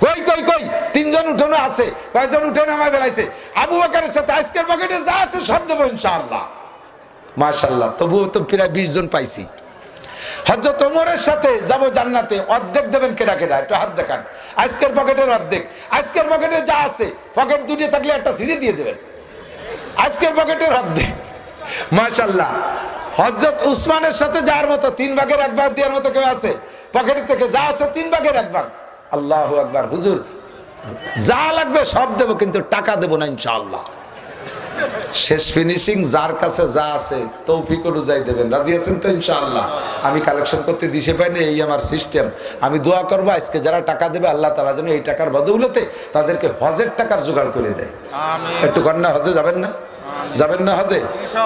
কই কই কই 3 জন উঠানো আছে, কয়জন উঠে নামায় বেড়াইছে। আবু বকরের সাথে আজকের পকেটে যা আছে সব দেবো ইনশাআল্লাহ। মাশাআল্লাহ, তবুও তো প্রায় 20 জন পাইছি। হযরত ওমরের সাথে যাব জান্নাতে, অর্ধেক দেবেন কেডা কেডা? একটু হাত দেখান। আজকের পকেটের অর্ধেক, আজকের পকেটে যা আছে, পকেট 2 থাকলে একটা সিঁড়ি দিয়ে দেবেন। আজকের পকেটের অর্ধেক। মাশাআল্লাহ, হযরত উসমানের সাথে যার মতো 3 ভাগের 1 ভাগ দেওয়ার মতো কেউ আছে? পকেটের থেকে যা আছে 3 ভাগের 1 ভাগ। আল্লাহু আকবার। হুজুর যা লাগবে সব দেব, কিন্তু টাকা দেব না ইনশাআল্লাহ। শেষ ফিনিশিং যার কাছে যা আছে তৌফিক অনুযায়ী দেবেন। রাজি আছেন তো ইনশাআল্লাহ? আমি কালেকশন করতে দিশে পাই না, এই আমার সিস্টেম। আমি দোয়া করবো আজকে যারা টাকা দেবে আল্লাহ তাআলা যেন এই টাকার বদৌলতে তাদেরকে হজের টাকার জোগাড় করে দেয়। একটু কন্যা হজে যাবেন না? যাবেন না হজে?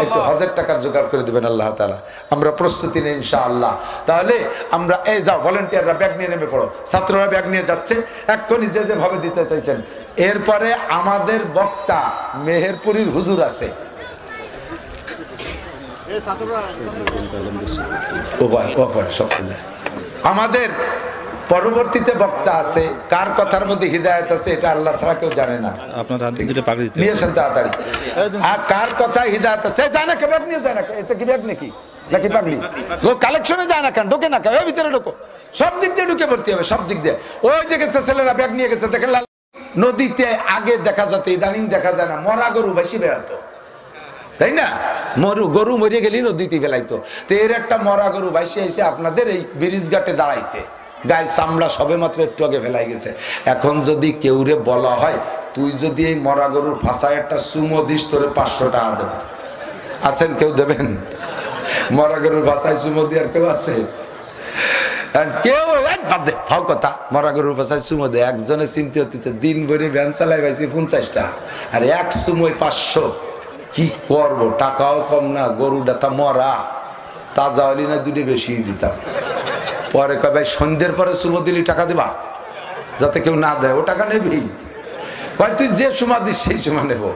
একটু হজের টাকার জোগাড় করে দেবেন আল্লাহ তাআলা। আমরা প্রস্তুতি নেই ইনশাআল্লাহ। তাহলে আমরা এই যাও, ভলান্টিয়াররা ব্যাগ নিয়ে নেমে পড়ো। ছাত্ররা ব্যাগ নিয়ে যাচ্ছে, এক্ষুনি যে যেভাবে দিতে চাইছেন। এরপরে আমাদের বক্তা মেহেরপুরীর হুজুর আছে। আমাদের পরবর্তীতে বক্তা আছে, কার কথার মধ্যে হিদায়াত আছে এটা আল্লাহ ছাড়া কেউ জানে না। নিয়েছেন তাড়াতাড়ি। আর কার কথা হিদায়াত আছে জানে না, ব্যাগ নিয়ে যায় না। এতে কি ব্যাগ নাকি নাকি পাগলি? ও কালেকশনে যায় না কেন? ঢোকে না কেন? ভিতরে ঢোকো, সব দিক দিয়ে ঢুকে পড়তে হবে, সব দিক দিয়ে। ওই যে গেছে ছেলেরা ব্যাগ নিয়ে গেছে, দেখেন নদীতে আগে দেখা যেত, ইদানিং দেখা যায় না। মরা গরু বেশি বেড়াতো, তাই না? গরু মরে গেলি নদীতে ফেলাইতো। তো এর একটা মরা গরু ভাসি এসে আপনাদের এই ব্রিজ ঘাটে দাঁড়াইছে, গায়ে চামড়া সবে মাত্র একটু আগে ফেলাই গেছে। এখন যদি কেউরে বলা হয় তুই যদি এই মরা গরুর ফাঁসায় একটা সুমো দিস, তোরে 500 টাকা দেবে। আছেন কেউ দেবেন? মরা গরুর ভাষায় সুমো দেওয়ার কেউ আছে? কেউ কথা মরা গরুর ভাষায় সুমো দেয়। একজনে চিন্তা হতে দিন ভরে ভ্যান চালাই পাইছি 50 টাকা, আর এক সুমোয় 500। কি করব? টাকাও কম না, গরুটা তা মরা, তাজা হলি না দুটো বেশি দিতাম। পরে কয় ভাই সন্ধ্যের পরে সুমো দিলি টাকা দিবা, যাতে কেউ না দেয়। ও টাকা নেবি? কয় তুই যে সময় দিস সেই সময় নেবো।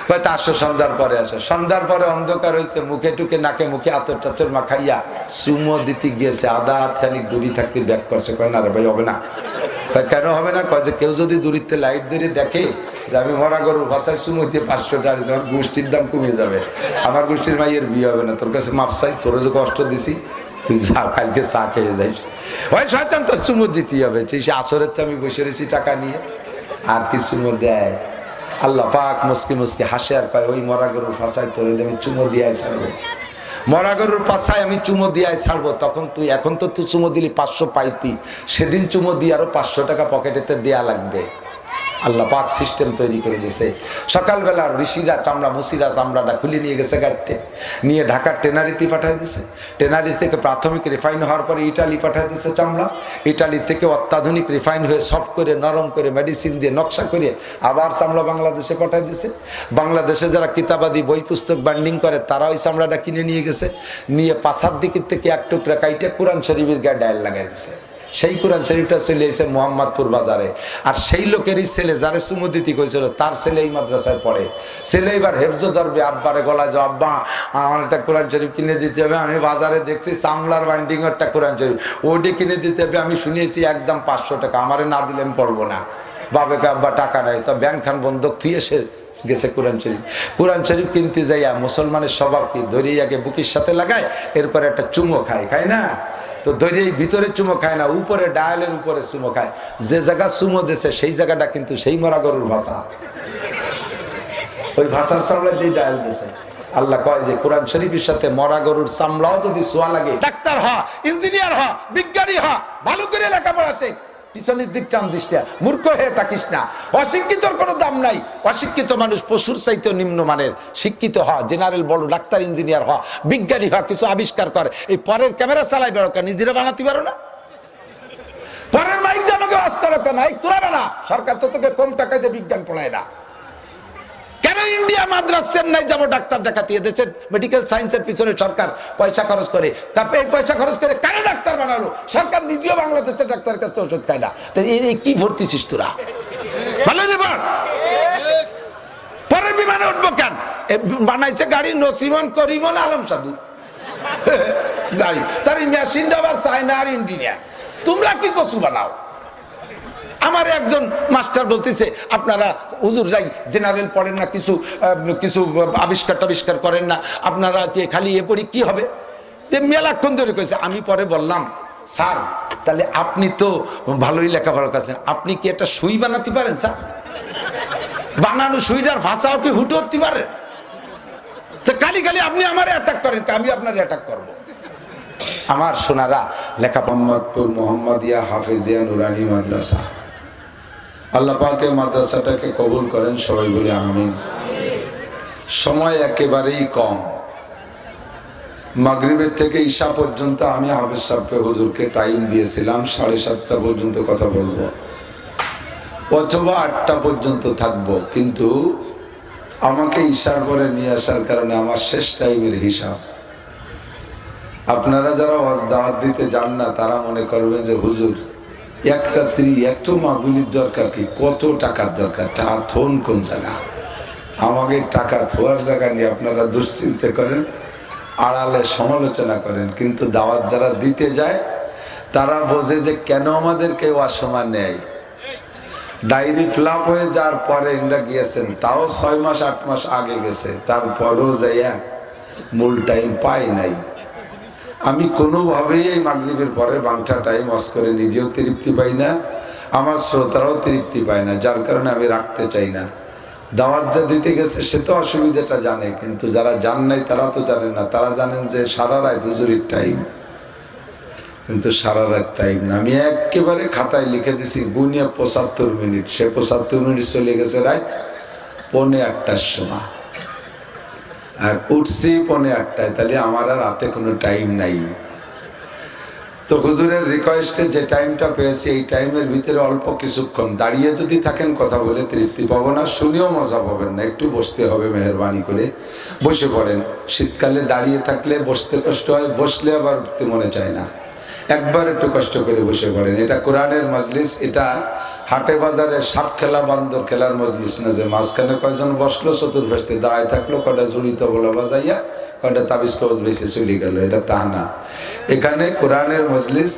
হয়তো আসো সন্ধ্যার পরে, আসো। সন্ধ্যার পরে অন্ধকার হয়েছে, মুখে টুকে নাকে মুখে আতর টাতর মাখাইয়া সুমো দিতে গিয়েছে। আধা হাত খানিক দূরি থাকতে ব্যাক করছে। কয় না রে ভাই হবে না। কেন হবে না? কয় যে কেউ যদি দূরিতে লাইট ধরে দেখে যে আমি মরা গরুর ভাষায় সুমো দিয়ে 500 টাকা, আমার গোষ্ঠীর দাম কমে যাবে, আমার গোষ্ঠীর মাইয়ের বিয়ে হবে না। তোর কাছে মাপ চাই, তোর যে কষ্ট দিছি, তুই যা কালকে চা খেয়ে যাইস। ওই শয়তান তোর চুমো দিতেই হবে। সে আসরের তো আমি বসে রয়েছি টাকা নিয়ে, আর কি চুমো দেয়? আল্লাহ পাক মুসকি মুসকি হাসে আর কয় ওই মরা গরুর ফাঁসায় তোরে আমি চুমো দিয়ে ছাড়বো। মরা গরুর পাশায় আমি চুমো দিয়ে ছাড়বো। তখন তুই, এখন তো তুই চুমো দিলি 500 পাইতি, সেদিন চুমো দিয়ে আরো 500 টাকা পকেটেতে দেয়া লাগবে। আল্লাহ পাক সিস্টেম তৈরি করে দিয়েছে। সকালবেলা ঋষিরা চামড়া মুসিরা চামড়াটা খুলে নিয়ে গেছে গাড়িতে, নিয়ে ঢাকার টেনারিতে পাঠাই দিয়েছে। টেনারি থেকে প্রাথমিক রিফাইন হওয়ার পরে ইটালি পাঠাই দিয়েছে চামড়া। ইটালি থেকে অত্যাধুনিক রিফাইন হয়ে সফট করে নরম করে মেডিসিন দিয়ে নকশা করে আবার চামড়া বাংলাদেশে পাঠাই দিয়েছে। বাংলাদেশে যারা কিতাবাদি বই পুস্তক বান্ডিং করে তারা ওই চামড়াটা কিনে নিয়ে গেছে, নিয়ে পাশার দিকের থেকে এক টুকরা কাইটে কোরআন শরীফের গায়ে ডায়াল লাগাই দিয়েছে। সেই কোরআন শরীফটা চলে এসে মোহাম্মদপুর বাজারে। আর সেই লোকেরই ছেলে যারে সুমদিতি করেছিল, তার ছেলে এই মাদ্রাসায় পড়ে। ছেলে এবার হেফজ ধরবে, আব্বারে গলায় যে আব্বা আমার একটা কোরআন শরীফ কিনে দিতে হবে। আমি বাজারে দেখছি চামড়ার বাইন্ডিং একটা কোরআন শরীফ, ওটি কিনে দিতে হবে। আমি শুনিয়েছি একদম 500 টাকা, আমারে না দিলে আমি পড়বো না। বাবাকে আব্বা টাকা নেয়, তো ব্যাংক খান বন্ধক থুয়ে সে গেছে কোরআন শরীফ। কোরআন শরীফ কিনতে যাইয়া মুসলমানের স্বভাব কি, ধরিয়ে আগে বুকের সাথে লাগায়, এরপরে একটা চুমো খায় না? তো ধরে ভিতরে চুমো খায় না, উপরে ডায়ালের উপরে চুমো খায়। যে জায়গা চুমো দিছে সেই জায়গাটা কিন্তু সেই মরা গরুর ভাষা, ওই ভাষার চামড়া দিয়ে ডায়াল দিছে। আল্লাহ কয় যে কোরআন শরীফের সাথে মরা গরুর চামড়াও যদি সোয়া লাগে, ডাক্তার হ, ইঞ্জিনিয়ার হ, বিজ্ঞানী হ, ভালো করে লেখাপড়া শেখ, পিছনের দিক টান দিস না, মূর্খ হয়ে থাকিস না। অশিক্ষিতর কোনো দাম নাই। অশিক্ষিত মানুষ পশুর চাইতে নিম্নমানের। শিক্ষিত হ, জেনারেল বড়, ডাক্তার ইঞ্জিনিয়ার হ, বিজ্ঞানী হ, কিছু আবিষ্কার করে। এই পরের ক্যামেরা চালাই বেরো কেন? নিজেরা বানাতে পারো না? পরের মাইক দিয়ে আমাকে ওয়াজ করো কেন? মাইক তোরা বানা। সরকার তো তোকে কম টাকায় দিয়ে বিজ্ঞান পড়ায় না। কেন ইন্ডিয়া মাদ্রাস চেন্নাই যাবো ডাক্তার দেখাতে? দেশের মেডিকেল সায়েন্সের পিছনে সরকার পয়সা খরচ করে। এই পয়সা খরচ করে কেন ডাক্তার বানালো? সরকার নিজেও বাংলাদেশের ডাক্তারের কাছে ওষুধ খায় না। এই কি ভর্তিছিস তোরা? ভালো রে বল। পরের বিমানে উঠবো কেন? বানাইছে গাড়ি নসিমন করিমন আলম সাধু গাড়ি, তার মেশিনটা আবার চায়না আর ইন্ডিয়া। তোমরা কি কচু বানাও? আমার একজন মাস্টার বলতেছে আপনারা হুজুররাই জেনারেল পড়েন না, কিছু কিছু আবিষ্কার করেন না, আপনারা কি খালি এ পড়ি কি হবে? মেলাক্ষণ ধরে কইছে। আমি পরে বললাম স্যার তাহলে আপনি তো ভালোই লেখাপড়া করছেন, আপনি কি একটা সুই বানাতে পারেন স্যার? বানানো সুইটার ভাষাও কি হুট হতে পারে? তো কালি কালি আপনি আমার অ্যাটাক করেন, আমি আপনার অ্যাটাক করবো? আমার সোনারা, লেখা মোহাম্মদপুর মোহাম্মদিয়া হাফেজিয়া নুরানি মাদ্রাসা, আল্লাহ পাক এই মাদ্রাসাটাকে কবুল করেন, সবাই বলে আমিন। সময় একেবারেই কম, মাগরিবের থেকে ঈশা পর্যন্ত আমি হাফেজ সাহেবকে হুজুরকে টাইম দিয়েছিলাম 7:30 পর্যন্ত কথা বলবো অথবা 8টা পর্যন্ত থাকবো, কিন্তু আমাকে ঈশার পরে নিয়ে আসার কারণে আমার শেষ টাইমের হিসাব। আপনারা যারা ওয়াজ দাওয়াত দিতে যান না তারা মনে করবে যে হুজুর এক রাত্রি এত মাহফিলের দরকার কি, কত টাকার দরকার, টাকা থন কোন জায়গা? আমাকে টাকা থোয়ার জায়গা নিয়ে আপনারা দুশ্চিন্তা করেন, আড়ালে সমালোচনা করেন, কিন্তু দাওয়াত যারা দিতে যায় তারা বোঝে যে কেন আমাদেরকে ওয়াসমা নেয়। ডায়েরি ফ্লাপ হয়ে যাওয়ার পরে ইন্ডিয়া গিয়েছেন, তাও 6 মাস 8 মাস আগে গেছে, তারপরও যাইয়া মূল টাইম পাই নাই। আমি কোনোভাবেই এই মাগরিবের পরে বাংটা টাইম ওয়াজ করে নিজেও তৃপ্তি পাই না, আমার শ্রোতারাও তৃপ্তি পায় না, যার কারণে আমি রাখতে চাই না। দাওয়াত যা দিতে গেছে সে তো অসুবিধাটা জানে, কিন্তু যারা জান নাই তারা তো জানেন না। তারা জানেন যে সারা রাত হুজুরির টাইম, কিন্তু সারা রাত টাইম না। আমি একেবারে খাতায় লিখে দিছি গুনিয়া 75 মিনিট, সে 75 মিনিট চলে গেছে রাত 7:45 সময়, আর উঠছি 7:45, তাহলে আমার আর রাতে কোনো টাইম নাই। তো হুজুরের রিকোয়েস্টে যে টাইমটা পেয়েছি এই টাইমের ভিতরে অল্প কিছুক্ষণ দাঁড়িয়ে যদি থাকেন কথা বলে তৃপ্তি পাবো না, শুনেও মজা পাবেন না, একটু বসতে হবে, মেহরবানি করে বসে পড়েন। শীতকালে দাঁড়িয়ে থাকলে বসতে কষ্ট হয়, বসলে আবার উঠতে মনে চায় না, একবার একটু কষ্ট করে বসে পড়েন। এটা কোরআনের মজলিস, এটা হাটে বাজারে সাপ খেলা বান্দর খেলার মজলিস না যে মাঝখানে কয়জন বসলো চতুর্পাশে দাঁড়ায় থাকলো, কটা জড়িত বলা বাজাইয়া কটা তাবিজ কবজ বেশি চলে গেল, এটা তা না। এখানে কোরআনের মজলিস,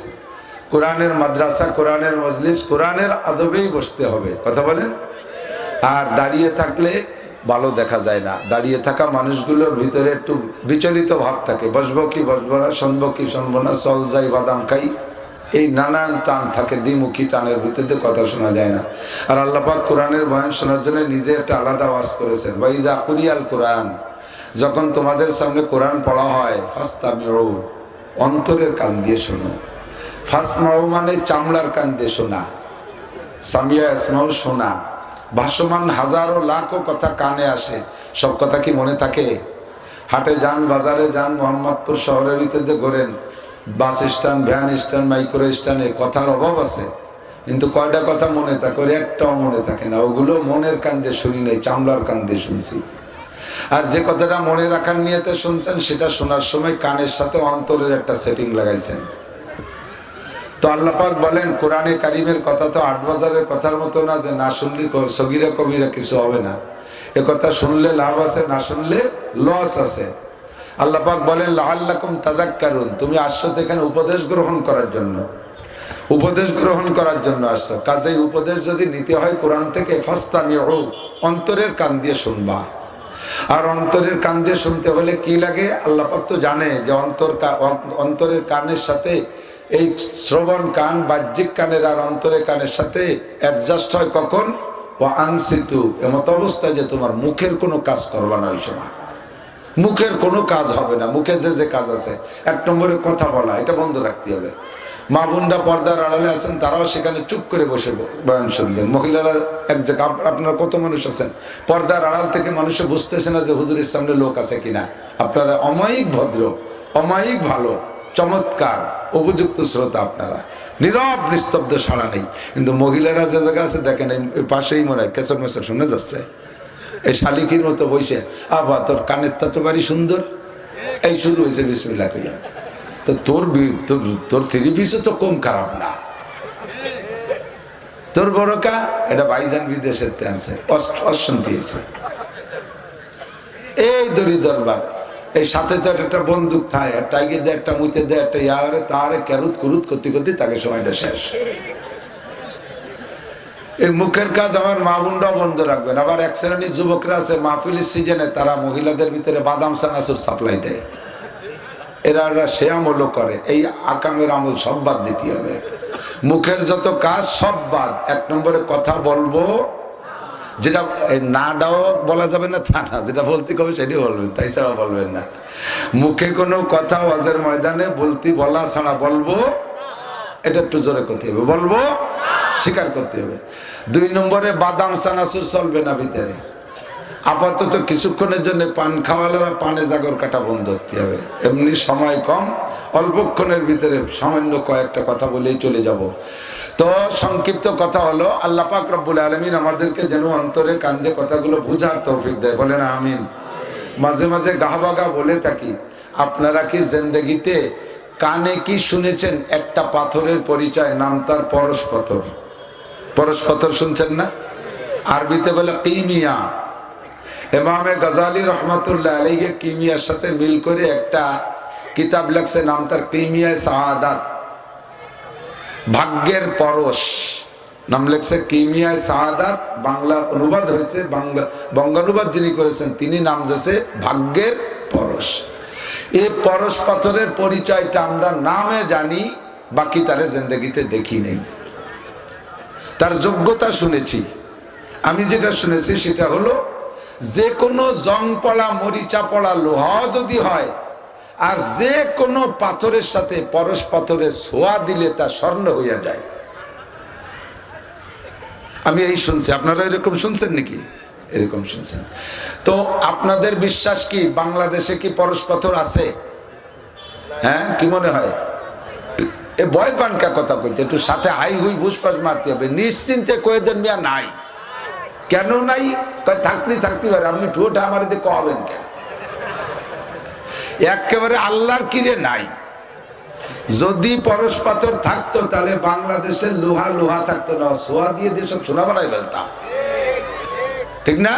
কোরআনের মাদ্রাসা, কোরআনের মজলিস, কোরআনের আদবেই বসতে হবে, কথা বলেন। আর দাঁড়িয়ে থাকলে ভালো দেখা যায় না, দাঁড়িয়ে থাকা মানুষগুলোর ভিতরে একটু বিচলিত ভাব থাকে, বসবো কি বসবো না, শুনবো কি শুনবো না, চল যাই বাদাম খাই, এই নানান টান থাকে, দ্বিমুখী টানের ভিতরে কথা শোনা যায় না। আর আল্লাহ পাক কোরআনের বয়ান শোনার জন্য নিজে একটা আলাদা ওয়াজ করেছেন, ওয়াইদা কুরিয়াল কোরআন, যখন তোমাদের সামনে কোরআন পড়া হয় ফাসতামিউ, অন্তরের কান দিয়ে শোনো। ফাসমাউ মানে চামড়ার কান দিয়ে শোনা, সামিয়া ইসমাউ শোনা। ভাসমান হাজারো লাখো কথা কানে আসে, সব কথা কি মনে থাকে? হাটে যান, বাজারে যান, মোহাম্মদপুর শহরের ভিতরে ঘোরেন, bus stand, van stand, micro স্ট্যান্ডে কথার অভাব আছে, কিন্তু কয়টা কথা মনে থাকে? একটাও মনে থাকে না। ওগুলো মনের কান দিয়ে শুনি নাই, চামড়ার কান দিয়ে শুনছি। আর যে কথাটা মনে রাখার নিয়তে শুনছেন সেটা শোনার সময় কানের সাথে অন্তরের একটা সেটিং লাগাইছেন। তো আল্লাহ পাক বলেন কোরআনে কারিমের কথা তো 8 বাজারের কথার মতো না যে না শুনলে সগীরা কবিরা কিছু হবে না। এ কথা শুনলে লাভ আছে, না শুনলে লস আছে। আল্লাহ পাক বলেন লাআল্লাকুম তাযাক্কারুন, তুমি আসছো তো এখানে উপদেশ গ্রহণ করার জন্য, উপদেশ গ্রহণ করার জন্য আসছো। কাজেই উপদেশ যদি নিতে হয় কোরআন থেকে, ফাসতামিউ, অন্তরের কান দিয়ে শুনবা। আর অন্তরের কান দিয়ে শুনতে হলে কি লাগে? আল্লাহ পাক তো জানে যে অন্তরের কানের সাথে এই শ্রবণ কান, বাহ্যিক কানের আর অন্তরের কানের সাথে অ্যাডজাস্ট হয় কখন? ও আনসিতু, এমত অবস্থায় যে তোমার মুখের কোনো কাজ করবা না, ওই সময় মুখের কোনো কাজ হবে না। মুখে যে যে কাজ আছে, 1 নম্বরে কথা বলা, এটা বন্ধ রাখতে হবে। মা বোনরা পর্দার আড়ালে আছেন, তারাও সেখানে চুপ করে বসে বয়ান শুনবেন। মহিলারা এক জায়গা, আপনারা কত মানুষ আছেন পর্দার আড়াল থেকে মানুষে বুঝতেছে না যে হুজুরের সামনে লোক আছে কিনা। আপনারা অমায়িক ভদ্র, অমায়িক ভালো, চমৎকার, উপযুক্ত শ্রোতা, আপনারা নীরব নিস্তব্ধ, সাড়া নেই। কিন্তু মহিলারা যে জায়গা আছে দেখেন, এই পাশেই মনে হয় কেসর মেসর শুনে যাচ্ছে, এই শালিকির মতো বসে, আবা তোর কানের তো বাড়ি সুন্দর, এই শুরু হয়েছে বিসমিল্লাহ কইয়া। তো তোর 3 পিসও তো কম খারাপ না, তোর বড় কা, এটা ভাইজান বিদেশের আছে, অশান্তি আছে, এই দড়ি দরবার, এই সাথে তো একটা বন্দুক থাকে, টাইগে দেয়, একটা মুইতে দেয়, একটা ইয়ারে তারে ক্যারুত কুরুত করতে করতে তাকে সময়টা শেষ। এই মুখের কাজ আমার মা বোনরাও বন্ধ রাখবেন। আবার এক শ্রেণীর যুবকরা আছে মাহফিলের সিজনে তারা মহিলাদের ভিতরে বাদাম চানাচুর সাপ্লাই দেয়, এরা সে আমলও করে। এই আকামের আমল সব বাদ দিতে হবে, মুখের যত কাজ সব বাদ। 1 নম্বরে কথা বলবো, যেটা নাটাও বলা যাবে না তা না, যেটা বলতে কবে সেটাই বলবেন, তাই ছাড়া বলবেন না। মুখে কোনো কথা ওয়াজের ময়দানে বলা ছাড়া বলবো, এটা একটু জোরে করতে হবে, বলবো স্বীকার করতে হবে। 2 নম্বরে বাদাম চানাচুর চলবে না ভিতরে। আপাতত কিছুক্ষণের জন্য পান খাওয়ালেরা পানে জাগর কাটা বন্ধ করতে হবে। এমনি সময় কম, অল্পক্ষণের ভিতরে সামান্য কয়েকটা কথা বলেই চলে যাব। তো সংক্ষিপ্ত কথা হলো, আল্লাহ পাক রব্বুল আলামিন আমাদেরকে যেন অন্তরে কান্দে কথাগুলো বুঝার তৌফিক দেয়, বলেন আমিন। মাঝে মাঝে গাহবাগা বলে থাকি, আপনারা কি জিন্দেগিতে কানে কি শুনেছেন একটা পাথরের পরিচয়, নাম তার পরশ পাথর? পরশ পাথর শুনছেন না? আরবিতে বলে কিমিয়া। ইমামে গজালি রহমাতুল্লাহ আলাইহি কিমিয়ার সাথে মিল করে একটা কিতাব লেখছে, নাম তার কিমিয়ায়ে সাআদাত, ভাগ্যের পরশ নাম লেখছে কিমিয়ায়ে সাআদাত। বাংলা অনুবাদ হয়েছে, বঙ্গানুবাদ যিনি করেছেন তিনি নাম দিয়েছে ভাগ্যের পরশ। এই পরশ পাথরের পরিচয়টা আমরা নামে জানি, বাকি তারে জিন্দেগিতে দেখি নেই। তার যোগ্যতা শুনেছি। আমি যেটা শুনেছি সেটা হলো, যে কোনো জং পড়া মরিচা পড়া লোহা যদি হয়, আর যে কোনো পাথরের সাথে পরশ পাথরের ছোঁয়া দিলে তা স্বর্ণ হইয়া যায়। আমি এই শুনছি, আপনারা এরকম শুনছেন নাকি? এরকম শুনছেন? তো আপনাদের বিশ্বাস কি বাংলাদেশে কি পরশ পাথর আছে? হ্যাঁ, কি মনে হয়? এ ভয় পান কা কথা কইতে, একটু সাথে হাই হুই ভুসপাস মারতে হবে। নিশ্চিন্তে কয়ে দেন মিয়া নাই। কেন নাই? থাকতে পারে, আপনি ঠোঁট আমার দিকে কবেন কেন? একেবারে আল্লাহর কিরে নাই। যদি পরশ পাথর থাকতো তাহলে বাংলাদেশের লোহা থাকতো না, সোয়া দিয়ে দিয়ে সব সোনা বানাই ফেলতাম, ঠিক না?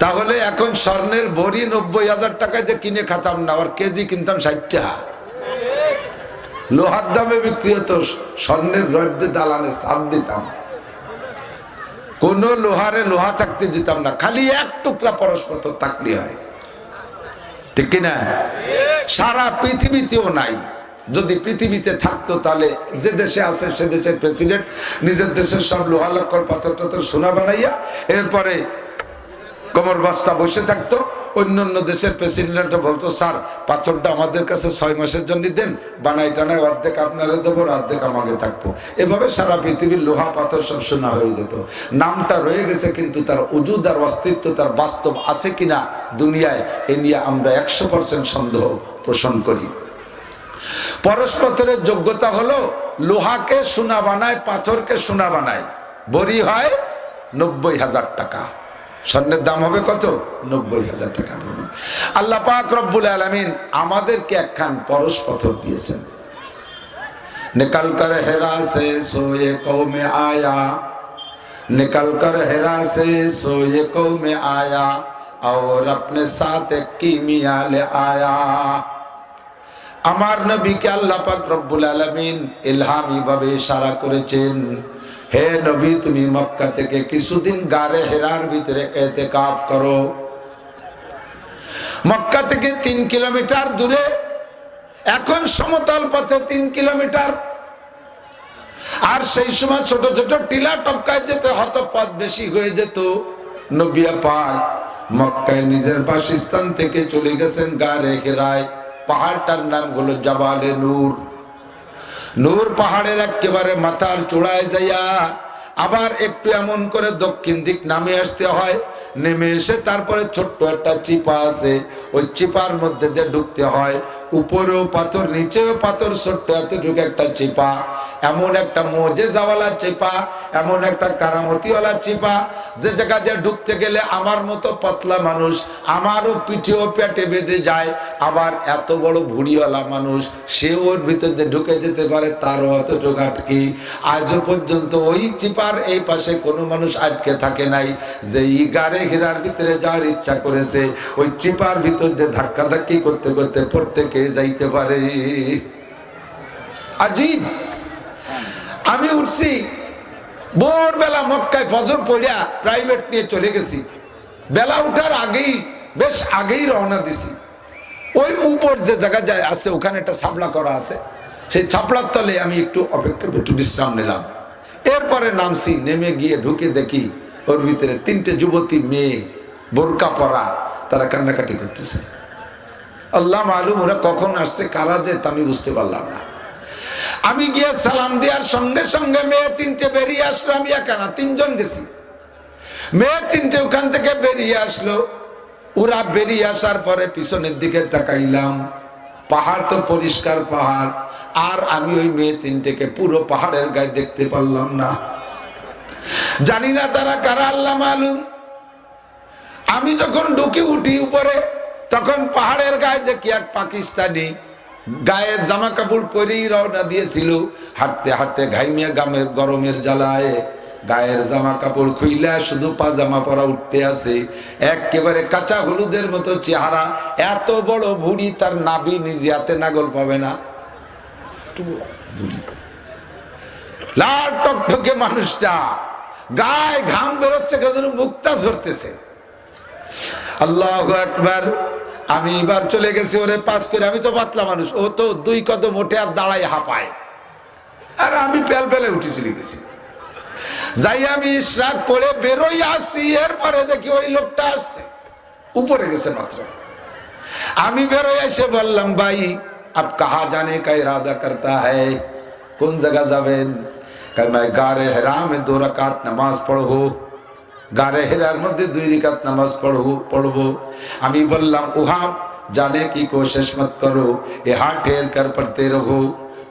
তাহলে এখন স্বর্ণের ভরি 90,000 টাকায় দিয়ে কিনে খাতাম না, আর কেজি কিনতাম 60 টাকা। লোহার দামে বিক্রি হতো, স্বর্ণের রড দালানে সাপ দিতাম, কোন লোহারে লোহা থাকতে দিতাম না, খালি এক টুকরা পরশ পাথর থাকলে হয়, ঠিক কিনা? সারা পৃথিবীতেও নাই। যদি পৃথিবীতে থাকতো তাহলে যে দেশে আছে সে দেশের প্রেসিডেন্ট নিজের দেশের সব লোহা লক্কর পাথর টাথর সোনা বানাইয়া এরপরে কোমর বস্তা বসে থাকতো। অন্যান্য দেশের প্রেসিডেন্টরা বলতো, স্যার পাথরটা আমাদের কাছে 6 মাসের জন্য দেন, বানাই টানায় অর্ধেক আপনারা দেবো, অর্ধেক আমাকে থাকবো। এভাবে সারা পৃথিবীর লোহা পাথর সব সোনা হয়ে যেত। নামটা রয়ে গেছে, কিন্তু তার ওজুদ আর অস্তিত্ব, তার বাস্তব আছে কিনা দুনিয়ায়, এ নিয়ে আমরা 100% সন্দেহ পোষণ করি। পরশ পাথরের যোগ্যতা হলো, লোহাকে সোনা বানায়, পাথরকে সোনা বানায়, বড়ি হয় 90,000 টাকা। স্বর্ণের দাম হবে কত? 90,000 টাকা। আল্লাহ পাক রব্বুল আলামিন আমাদেরকে একখান পরশ পাথর দিয়েছেন। নিকাল কর হেরা সে সোয়ে কওমে আয়া, নিকাল কর হেরা সে সোয়ে কওমে আয়া, और अपने साथ एक कीमिया ले आया। আমার নবীকে আল্লাহ পাক রব্বুল আলামিন ইলহামি ভাবে ইশারা করেছেন, হে নবী তুমি মক্কা থেকে কিছুদিন গারে হেরার ভিতরে ইতিকাফ করো। মক্কা থেকে 3 কিলোমিটার দূরে, এখন সমতল পথে 3 কিলোমিটার, আর সেই সময় ছোট ছোট টিলা টপকায় যেতে হতো, পথ বেশি হয়ে যেত। নবী পাক মক্কায় নিজের বাসস্থান থেকে চলে গেছেন গারে হেরায়। পাহাড়টার নাম হলো জাবালে নূর। নূর পাহাড়ের একেবারে মাথার চূড়ায় যাইয়া আবার একটু এমন করে দক্ষিণ দিক নামে আসতে হয়। নেমে এসে তারপরে ছোট্ট একটা চিপা আছে, ওই চিপার মধ্যে দিয়ে ঢুকতে হয়। উপরেও পাথর, নিচেও পাথর, ছোট্ট এতটুকু একটা চিপা। এমন একটা মুজিজাওয়ালা চিপা, এমন একটা কারামতিওয়ালা চিপা, যে জায়গা দিয়ে ঢুকতে গেলে আমার মতো পাতলা মানুষ, আমারও পিঠেও পেটে বেঁধে যায়। আবার এত বড় ভুড়িওয়ালা মানুষ, সে ওর ভিতর দিয়ে ঢুকে যেতে পারে, তারও অতটুকু আটকি। আজও পর্যন্ত ওই চিপার এই পাশে কোনো মানুষ আটকে থাকে নাই। যে গারে হীরার ভিতরে যাওয়ার ইচ্ছা করেছে, ওই চিপার ভিতর দিয়ে ধাক্কা ধাক্কি করতে করতে প্রত্যেকে যাইতে পারে। আজীব। আমি উঠছি ভোরবেলা, মক্কায় ফজর পড়িয়া প্রাইভেট নিয়ে চলে গেছি। বেলা উঠার আগেই, বেশ আগেই রওনা দিছি। ওই উপর যে জায়গা যায় আছে, ওখানে একটা ছাপলা করা আছে, সেই ছাপলার তলে আমি একটু অপেক্ষা, একটু বিশ্রাম নিলাম। এরপরে নামছি, নেমে গিয়ে ঢুকে দেখি ওর ভিতরে 3টে যুবতী মেয়ে বোরকা পরা, তারা কান্নাকাটি করতেছে। আল্লাহ মালুম ওরা কখন আসছে, কারা যে আমি বুঝতে পারলাম না। আমি গিয়ে সালাম দেওয়ার সঙ্গে সঙ্গে মেয়ে 3টে বেরিয়ে আসলো, আমি একা না, 3জন গেছি। মেয়ে 3টে ওখান থেকে বেরিয়ে আসলো। ওরা বেরিয়ে আসার পরে পিছনের দিকে তাকাইলাম, পাহাড় তো পরিষ্কার পাহাড়, আর আমি ওই মেয়ে 3টেকে পুরো পাহাড়ের গায়ে দেখতে পারলাম না। জানি না তারা কারা, আল্লাহ মালুম। আমি যখন ঢুকে উঠি উপরে, তখন পাহাড়ের গায়ে দেখি এক পাকিস্তানি গায়ের জামা কাপড় পরেই রওনা দিয়েছিল। হাঁটতে হাঁটতে ঘাইমিয়া গামের গরমের জ্বালায় গায়ের জামা কাপড় খুইলা শুধু পাজামা পরা উঠতে আছে। একেবারে কাঁচা হলুদের মতো চেহারা, এত বড় ভুড়ি, তার নাভি নিজে হাতে নাগল পাবে না, লাল টকটকে মানুষটা, গায়ে ঘাম বেরোচ্ছে, মুক্তা ঝরতেছে। আল্লাহু আকবার। আমি এবার চলে গেছি ওরে পাস করে। আমি তো পাতলা মানুষ, ও তো 2 কদম ওঠে আর দাঁড়ায় হাঁপায়, আর আমি পেল পেলে উঠে চলে গেছি। যাই আমি ইশরাক পড়ে বেরোই আসছি, এরপরে দেখি ওই লোকটা আসছে, উপরে গেছে মাত্র। আমি বেরোয় এসে বললাম, ভাই আপ কাহা জানে কা ইরাদা করতা হ্যায়, কোন জায়গা যাবেন? কয় मैं गारे हिरा में 2 রাকাত নামাজ পড়বো, গারে হিরার মধ্যে 2 রাকাত নামাজ পড়বো। আমি বললাম, ওহা জানে কি কোশিশ মত করো, এহা ঠের কর পড়তে রহো,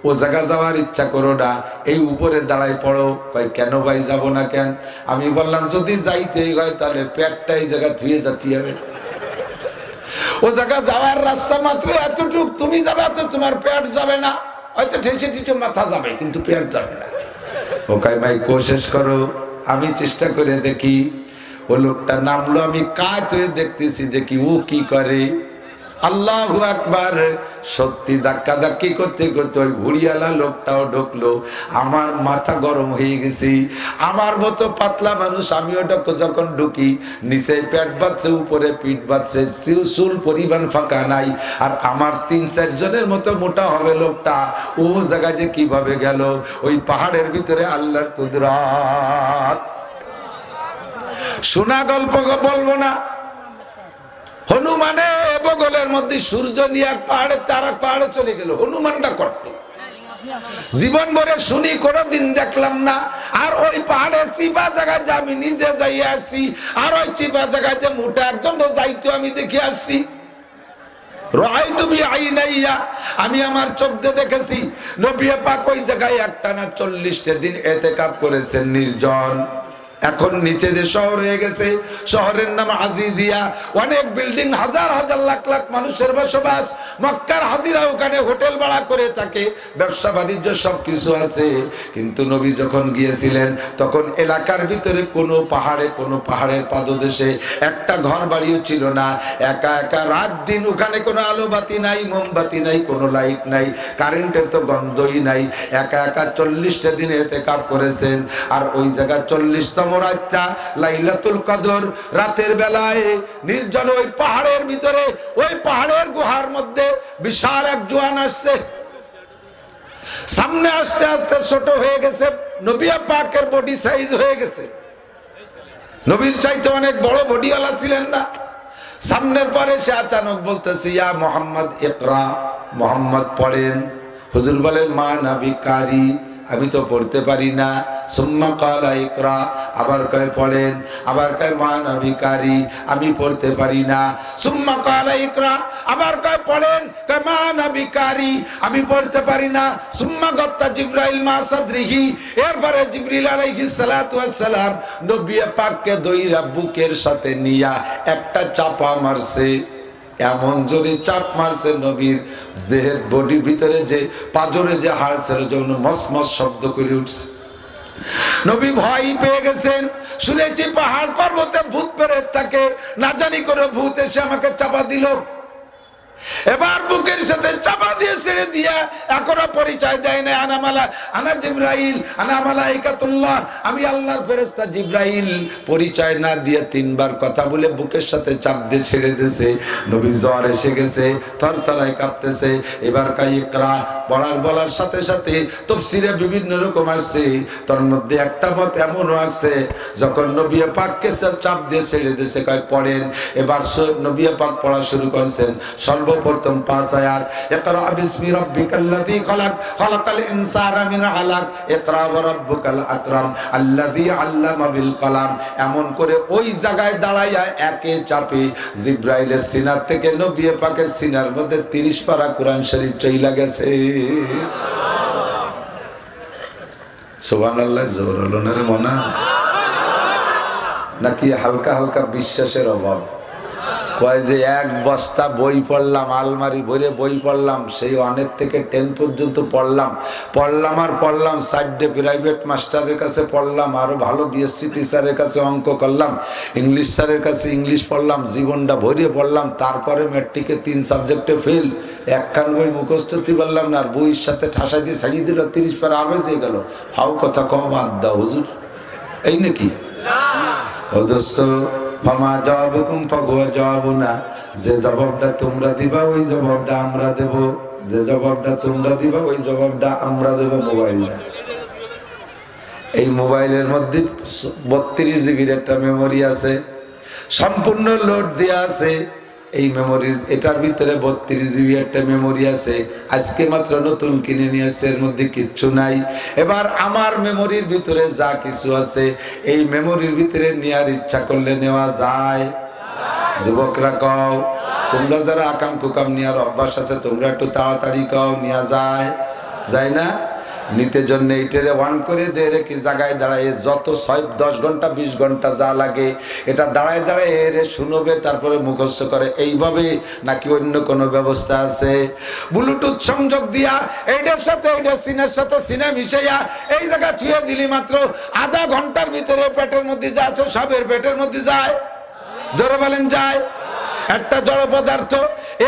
ও জায়গা যাওয়ার ইচ্ছা করো না, এই উপরে দাঁড়ায় পড়ো। কয় কেন ভাই, যাবো না কেন? আমি বললাম, যদি যাইতেই হয় তাহলে পেটটা এই জায়গা ধুয়ে যেতে হবে। ও জায়গা যাওয়ার রাস্তা মাত্র এতটুক, তুমি যাবে তো তোমার পেট যাবে না, হয়তো ঠেসে ঠেসে মাথা যাবে, কিন্তু পেট যাবে না। ও কয় ভাই কোশিশ করো। আমি চেষ্টা করে দেখি। ও লোকটা নামলো, আমি কাজ হয়ে দেখতেছি, দেখি ও কি করে। আল্লাহু আকবার। সত্যি ধাক্কা ধাক্কি করতে করতে ওই ভুড়িয়ালা লোকটাও ঢুকলো। আমার মাথা গরম হয়ে গেছে। আমার মতো পাতলা মানুষ আমিও যখন ঢুকি, নিচে পেট বাঁধছে, উপরে পিঠ বাঁধছে, চুল পরিমাণ ফাঁকা নাই। আর আমার 3-4 জনের মতো মোটা হবে লোকটা, ও জায়গায় যে কিভাবে গেল? ওই পাহাড়ের ভিতরে আল্লাহর কুদরত। শোনা গল্প বলবো না। হনুমানে বগলের মধ্যে সূর্য নিয়ে এক পাহাড়ে, তারা পাহাড়ে চলে গেল। হনুমানটা করত, জীবন ভরে শুনি, কোনোদিন দেখলাম না। আর ওই পাহাড়ে চিপা জায়গায় যে আমি নিজে যাই আসছি, আর ওই চিপা জায়গায় যে মোটা একজন যাইতো আমি দেখে আসছি। আমি আমার চোখ দিয়ে দেখেছি নবী পাক ওই জায়গায় একটানা 40টা দিন ইতিকাফ করেছেন, নির্জন। এখন নিচে যে শহর হয়ে গেছে, শহরের নাম আজিজিয়া, অনেক বিল্ডিং, হাজার হাজার লাখ লাখ মানুষের বসবাস। মক্কার হাজিরা ওখানে হোটেল ভাড়া করে থাকে, ব্যবসা বাণিজ্য সবকিছু আছে। কিন্তু নবী যখন গিয়েছিলেন তখন এলাকার ভিতরে কোনো পাহাড়ের পাদদেশে একটা ঘর বাড়িও ছিল না। একা একা রাত দিন ওখানে কোনো আলো বাতি নাই, মোমবাতি নাই, কোনো লাইট নাই, কারেন্টের তো গন্ধই নাই। একা একা 40টা দিন ইতিকাফ করেছেন। আর ওই জায়গা 40তম রাতটা লাইলাতুল কদর, রাতের বেলায় নির্জন ওই পাহাড়ের ভিতরে, ওই পাহাড়ের গুহার মধ্যে বিশাল এক জোয়ান আসছে। সামনে আসতে আসতে ছোট হয়ে গেছে, নবী পাকের বডি সাইজ হয়ে গেছে। নবীর চাইতে অনেক বড় বডিওয়ালা ছিলেন না। সামনের পরে সে আচানক বলতেছে, ইয়া মুহাম্মদ ইকরা, মুহাম্মদ পড়েন। হুজুর বলেন, মা নবী কারি, আমি তো পড়তে পারি না। সুম্মা ক্বালা ইকরা, আবার কয় পড়েন। আবার কয় মা নবী কারি, আমি পড়তে পারি না। সুম্মা ক্বালা ইকরা, আবার কয় পড়েন। কয় মা নবী কারি, আমি পড়তে পারি না। সুম্মা গাত্তা জিবরাইল মা সাদরিহি, এরপরে জিবরিল আলাইহিস সালাতু ওয়াস সালাম নবী পাককে দইরা বুকের সাথে নিয়া একটা চাপা মারছে। এমন জোরে চাপ মারছে, নবীর দেহের বডির ভিতরে যে পাজরে যে হাড় ছিল, যেমন মসমস শব্দ করে উঠছে। নবী ভয় পেয়ে গেছেন। শুনেছি পাহাড় পর্বতে ভূত প্রেত থাকে, না জানি করে ভূত এসে আমাকে চাপা দিল। এবার বুকের সাথে চাপা দিয়ে ছেড়ে দিয়া এখনো পরিচয় দেয় না, আনা জিবরাইল আনা মালাইকাতুল্লাহ, আমি আল্লাহর ফেরেশতা জিবরাইল। পরিচয় না দিয়ে 3 বার কথা বলে বুকের সাথে চাপ দিয়ে ছেড়ে দিয়েছে। নবী জ্বর এসে গেছে, থরথরায় কাঁপতেছে। এবার কাই ইকরা বলার সাথে সাথে তাফসীরে বিভিন্ন রকম আসছে, তার মধ্যে একটা মত এমনও আছে যখন নবী পাককে চাপ দিয়ে ছেড়ে দিয়েছে কয় পড়েন। এবার নবী পাক পড়া শুরু করেছেন। সর্বপ্রথম 5 আয়াত, ইকরা বিসমি রাব্বিকাল্লাযী খালাক, খালাকাল ইনসানা মিন আলাক, ইকরা ওয়া রাব্বুকাল আকরাম আল্লাযী আল্লামা বিল কলাম। এমন করে ওই জায়গায় দাঁড়াইয়া একে চাপে জিবরাইলের সিনার থেকে নবী পাকের সিনার মধ্যে 30 পারা কোরআন শরীফ চইলা গেছে। সুবহানাল্লাহ। জোর হলো না রে মনা, নাকি হালকা হালকা বিশ্বাসের অভাব? কয় যে 1 বস্তা বই পড়লাম, আলমারি ভরে বই পড়লাম, সেই 1 থেকে 10 পর্যন্ত পড়লাম আর পড়লাম। 4টে প্রাইভেট মাস্টারের কাছে পড়লাম, আরো ভালো বিএসসি টিচারের কাছে অঙ্ক করলাম, ইংলিশ স্যারের কাছে ইংলিশ পড়লাম, জীবনটা ভরে পড়লাম। তারপরে ম্যাট্রিকে 3 সাবজেক্টে ফেল, 1 খান বই মুখস্থ করতে পারলাম না, আর বইয়ের সাথে ঠাসাই দিয়ে ছাড়িয়ে দিল, 30 পারা আবেজ হয়ে গেল। হাও কথা কম বাদ দাও হুজুর, এই নাকি? ও দোস্ত, ফামা জবাবুকুম ফাহুয়া জবাবুনা, যে জবাবটা তোমরা দিবা ওই জবাবটা আমরা দেব, যে জবাবটা তোমরা দিবা ওই জবাবটা আমরা দেব। মোবাইলটা, এই মোবাইলের মধ্যে 32 জিবির একটা মেমোরি আছে, সম্পূর্ণ লোড দেয়া আছে। এই মেমোরির এটার ভিতরে 32 জিবি একটা মেমোরি আছে, আজকে মাত্র নতুন কিনে নিয়ে আসছে, এর মধ্যে কিচ্ছু নাই। এবার আমার মেমোরির ভিতরে যা কিছু আছে এই মেমোরির ভিতরে নেওয়ার ইচ্ছা করলে নেওয়া যায়? যুবকরা কও, তোমরা যারা আকাম কুকাম নেওয়ার অভ্যাস আছে তোমরা একটু তাড়াতাড়ি কও, নেওয়া যায়? যায় না? নিতে জন্য এইটারে ওয়ান করে দিয়ে রেখে জায়গায় দাঁড়ায় যত 10 ঘন্টা 20 ঘন্টা যা লাগে এটা দাঁড়ায় দাঁড়ায় এরে শুনবে, তারপরে মুখস্থ করে। এইভাবে নাকি অন্য কোনো ব্যবস্থা আছে? ব্লুটুথ সংযোগ দিয়া এইটার সাথে এইটা সিনের সাথে সিনে মিশাইয়া এই জায়গা ছুঁয়ে দিলি মাত্র আধা ঘন্টার ভিতরে পেটের মধ্যে যা আছে সবের পেটের মধ্যে যায়। জোরে বলেন যায়? একটা জড় পদার্থ,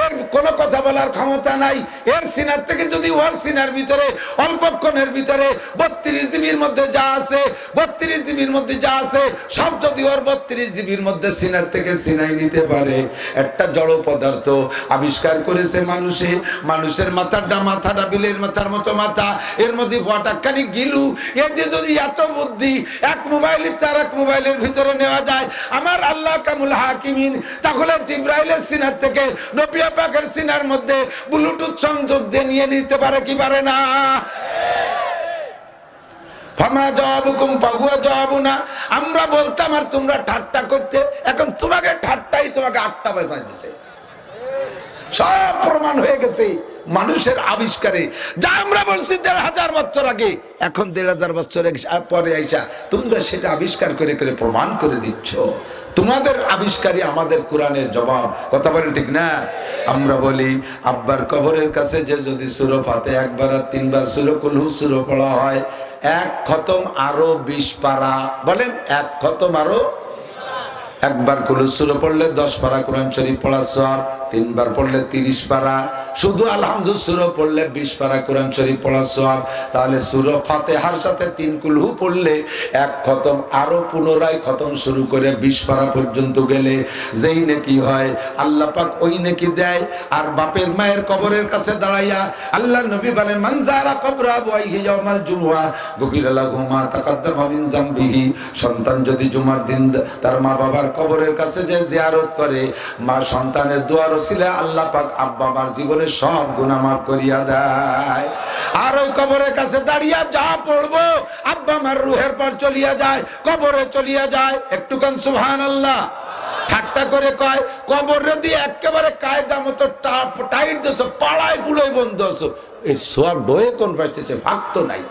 এর কোনো কথা বলার ক্ষমতা নাই। এর সিনার থেকে যদি ওর সিনার ভিতরে অল্পক্ষণের ভিতরে 32 জিবির মধ্যে যা আছে, 32 জিবির মধ্যে যা আছে সব যদি ওর 32 জিবির মধ্যে সিনার থেকে সিনাই নিতে পারে, একটা জড় পদার্থ আবিষ্কার করেছে মানুষে। মানুষের মাথাটা বিলের মাথার মতো মাথা, এর মধ্যে ফটাক্কানি গিলু, এর যে যদি এত বুদ্ধি এক মোবাইলের 4 মোবাইলের ভিতরে নেওয়া যায়, আমার আল্লাহ কামুল হাকিমিন তাহলে জিবরাইলের সিনার থেকে নবী পাকের সিনার মধ্যে ব্লুটুথ সংযোগ দিয়ে নিয়ে নিতে পারে কি পারে না? ফামা জবাবুকুম ফাহুয়া জবাবুনা, আমরা বলতাম আর তোমরা ঠাট্টা করতে, এখন তোমাকে ঠাট্টাই তোমাকে 8টা বাজাই দিছে। সব প্রমাণ হয়ে গেছে মানুষের আবিষ্কারে। যা আমরা বলছি 1500 বছর আগে, এখন 1500 বছর পরে আইসা তোমরা সেটা আবিষ্কার করে করে প্রমাণ করে দিচ্ছ। তোমাদের আবিষ্কারই আমাদের কোরআনের জবাব। কথা বলেন ঠিক না? আমরা বলি আব্বার কবরের কাছে যে যদি সূরা ফাতিহা 1 বার আর 3 বার সূরা কুল হু সূরা পড়া হয়, 1 খতম আরো 20 পারা। বলেন 1 খতম আরো 1 বার কুল হু সূরা পড়লে 10 পারা কোরআন শরীফ পড়া সওয়াব, 3 বার পড়লে 30 পারা, শুধু আলহামদুলিল্লাহ সূরা পড়লে 20 পারা কোরআন শরীফ পড়া সওয়াব। তাহলে সূরা ফাতিহার সাথে 3 কুল হু পড়লে 1 খতম আরো পুনরায় খতম শুরু করে 20 পারা পর্যন্ত গেলে যেই নেকি হয় আল্লাহ পাক ওই নেকি দেয়। আর বাপের মায়ের কবরের কাছে দাঁড়াইয়া আল্লাহর নবী বলেন, মান যারা কবর আবওয়াইহি ইয়াউমাল জুমআ গুফিরা লাহু মা তাকাদ্দামা মিন যামবিহি। সন্তান যদি জুমার দিন তার মা বাবার কবরের কাছে যে জিয়ারত করে, মা সন্তানের দোয়ার ওসিলা আল্লাহ পাক আব্বা মার জীবনের সব গুনাহ মাফ করিয়া দেয়। আর ওই কবরের কাছে দাঁড়িয়ে যা পড়বো আব্বা মার রুহের পর চলিয়া যায়, কবরে চলিয়া যায়। একটুখান সুবহানাল্লাহ। ঠাট্টা করে কয় কবরে দিয়ে একেবারে কায়দা মতো টাইট দিয়েছ, পাড়ায় পুলোয় বন্ধ আছো, এই সোয়াব ডোয়ে কোন পাইছে ভাগ তো নাই।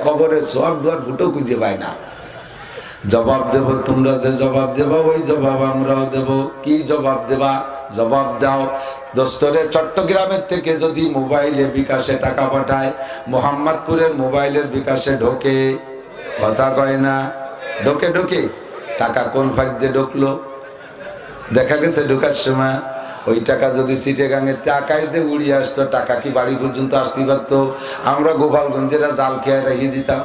কবরের সোয়াব ডোয়ার ফুটো খুঁজে পায় না। জবাব দেব, তোমরা যে জবাব দেবা ওই জবাব আমরাও দেব। কি জবাব দেবা? জবাব দাও। দোস্তরে চট্টগ্রামের থেকে যদি মোবাইলে বিকাশে টাকা পাঠায়, মোহাম্মদপুরের মোবাইলের বিকাশে ঢোকে, কথা কয় না? ঢোকে টাকা কোন ফাঁক দিয়ে ঢুকলো? দেখা গেছে ঢোকার সময় ওই টাকা যদি চিটাগাঙের আকাশ দিয়ে উড়িয়ে আসতো, টাকা কি বাড়ি পর্যন্ত আসতে পারতো? আমরা গোপালগঞ্জেরা জাল খেয়ে রেখে দিতাম।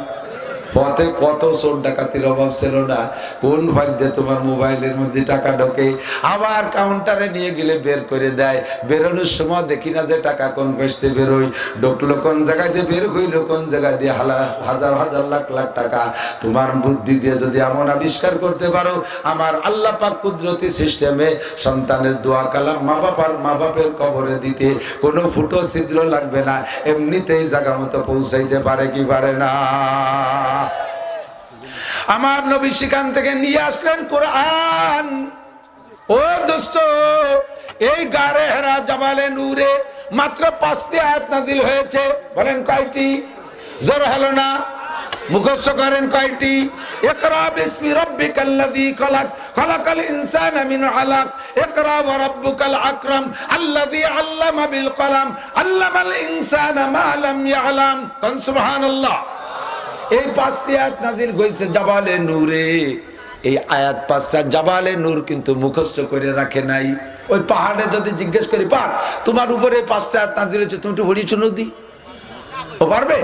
পথে কত চোর ডাকাতির অভাব ছিল না। কোন ভাগ্যে তোমার মোবাইলের মধ্যে টাকা ঢোকে, আবার কাউন্টারে নিয়ে গেলে বের করে দেয়। বেরোনোর সময় দেখি না যে টাকা কোন বেসতে বেরোয়, ঢুকলো কোন জায়গায় দিয়ে, বের হইলো কোন জায়গায় দিয়ে, হাজার হাজার লাখ লাখ টাকা। তোমার বুদ্ধি দিয়ে যদি এমন আবিষ্কার করতে পারো, আমার আল্লাহ পাক কুদরতি সিস্টেমে সন্তানের দোয়া কালাম মা বাপের কবরে দিতে কোনো ফুটো ছিদ্র লাগবে না, এমনিতেই জায়গা মতো পৌঁছাইতে পারে কি পারে না? আমার নবী সেখান থেকে নিয়ে আসলেন কোরআন। ও দোস্ত, এই গারে হেরা জাবালে নূরে মাত্র 5টি আয়াত নাজিল হয়েছে। বলেন কয়টি? জোর হলো না, মুখস্থ করেন কয়টি? ইকরা বিসমি রাব্বিকাল্লাযী খলাক, খলাকাল ইনসানা মিন আলাক, ইকরা ওয়া রাব্বুকাল আকরাম আল্লাযী আল্লামা বিল কলাম, আল্লামাল ইনসানা মা লাম ইয়ালাম। কোন সুবহানাল্লাহ। এই 5টি আয়াত নাজিল হয়েছে জাবালে নূরে। এই আয়াত 5টা জাবালে নূর কিন্তু মুখস্থ করে রাখে নাই। ওই পাহাড়ে যদি জিজ্ঞেস করি, পার তোমার উপরে 5টা আয়াত নাজিল হয়েছে, তুমি একটু পড়ি শুনো দি, ও পারবে?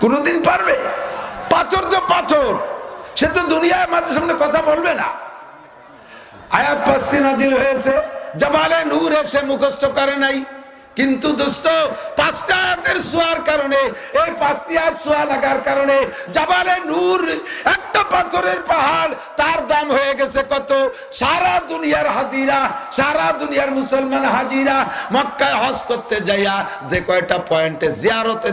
কোনদিন পারবে? পাথর তো পাথর, সে তো দুনিয়ায় আমাদের সামনে কথা বলবে না। আয়াত 5টি নাজিল হয়েছে, জাবালে নূর এসে মুখস্থ করে নাই। কিন্তু দোস্ত, 5টা আয়াতের ছোঁয়ার কারণে, এই 5টি আয়াত ছোঁয়া লাগার কারণে জাবালে নূর একটা পাথরের পাহাড়, তার দাম হয়ে গেছে কত? সারা দুনিয়ার হাজিরা, সারা দুনিয়ার মুসলমান হাজিরা মক্কায় হজ করতে যাইয়া যে কয়টা পয়েন্টে জিয়ারতে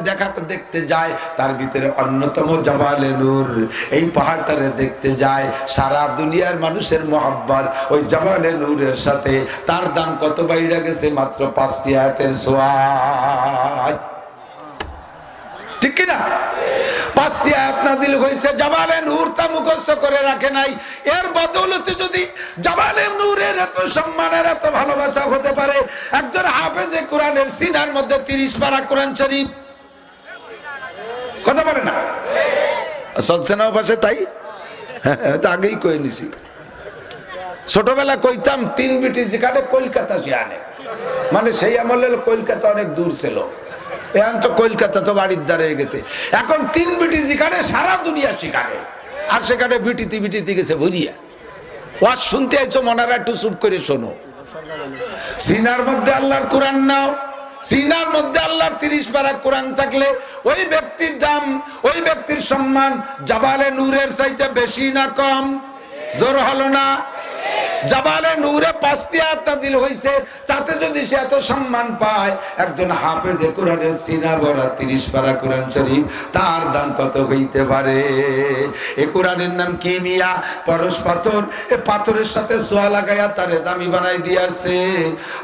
দেখতে যায়, তার ভিতরে অন্যতম জাবালে নূর। এই পাহাড়টারে দেখতে যায় সারা দুনিয়ার মানুষের মোহাব্বত ওই জাবালে নূরের সাথে। তার দাম কত বাইরে গেছে? মাত্র 5টি আয়াতের ছোঁয়ায়। ঠিক কিনা? 5টি আয়াত নাজিল হয়েছে, জাবালে নূর তা মুখস্থ করে রাখে নাই। এর বদৌলতে যদি জাবালে নূরের এত সম্মানের, এত ভালোবাসা হতে পারে, একজন হাফেজে কোরআনের সিনার মধ্যে 30 পারা কোরআন শরীফ, কথা বলে না? চলছে না পাশে? তাই আগেই কয়ে নিছি। ছোটবেলা কইতাম 3 বিটি যেখানে কলকাতা শিয়ানে, মানে সেই আমলে কলকাতা অনেক দূর ছিল, এখন তো কলকাতা তো বাড়ির দ্বারে গেছে। এখন 3 বিটি যেখানে সারা দুনিয়া সেখানে, আর সেখানে বিটিতে গেছে ভরিয়া। ওয়াজ শুনতে আইছো, মনারা একটু চুপ করে শোনো। সিনার মধ্যে আল্লাহর কোরআন নাও, সিনার মধ্যে আল্লাহর 30 পারা কোরআন থাকলে ওই ব্যক্তির দাম, ওই ব্যক্তির সম্মান জাবালে নূরের চাইতে বেশি না কম? জোর হলো না? জাবালে নূরে 5টি আয়াত নাজিল হইছে, তাতে যদি সে এত সম্মান পায়, একজন হাফেজে কোরআনের সিনা ভরা 30 পারা কোরআন শরীফ, তার দাম কত হইতে পারে? এই কোরআনের নাম কি মিয়া? পরশ পাথর। এই পাথরের সাথে সোয়া লাগাইয়া তারে দামি বানাই দিয়েছে।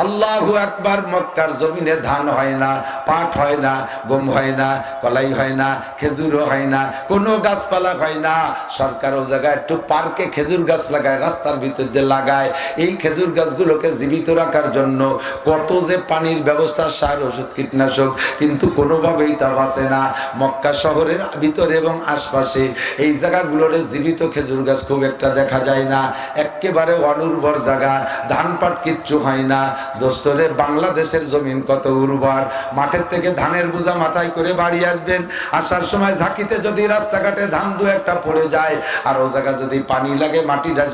আল্লাহু আকবার। মক্কার জমিনে ধান হয় না, পাট হয় না, গম হয় না, কলাই হয় না, খেজুরও হয় না, কোনো গাছপালা হয় না। সরকার ও জায়গায় একটু পার্কে খেজুর গাছ লাগায়, রাস্তার ভিতর দিয়ে লাগায়। এই খেজুর গাছগুলোকে জীবিত রাখার জন্য কত যে পানির ব্যবস্থা, সার, ওষুধ, কীটনাশক, কিন্তু কোনোভাবেই তা বাঁচে না। মক্কা শহরের ভিতরে এবং আশপাশে এই জায়গাগুলোরে জীবিত খেজুর গাছ খুব একটা দেখা যায় না, একেবারে অনুর্বর জায়গা, ধান পাট কিচ্ছু হয় না। দোস্তরে, বাংলাদেশের জমিন কত উর্বর। মাঠের থেকে ধানের বোঝা মাথায় করে বাড়ি আসবেন, আসার সময় ঝাঁকিতে যদি রাস্তাঘাটে ধান 2-1টা পড়ে যায়, আর ও জায়গা যদি পানি লাগে, মাটিটা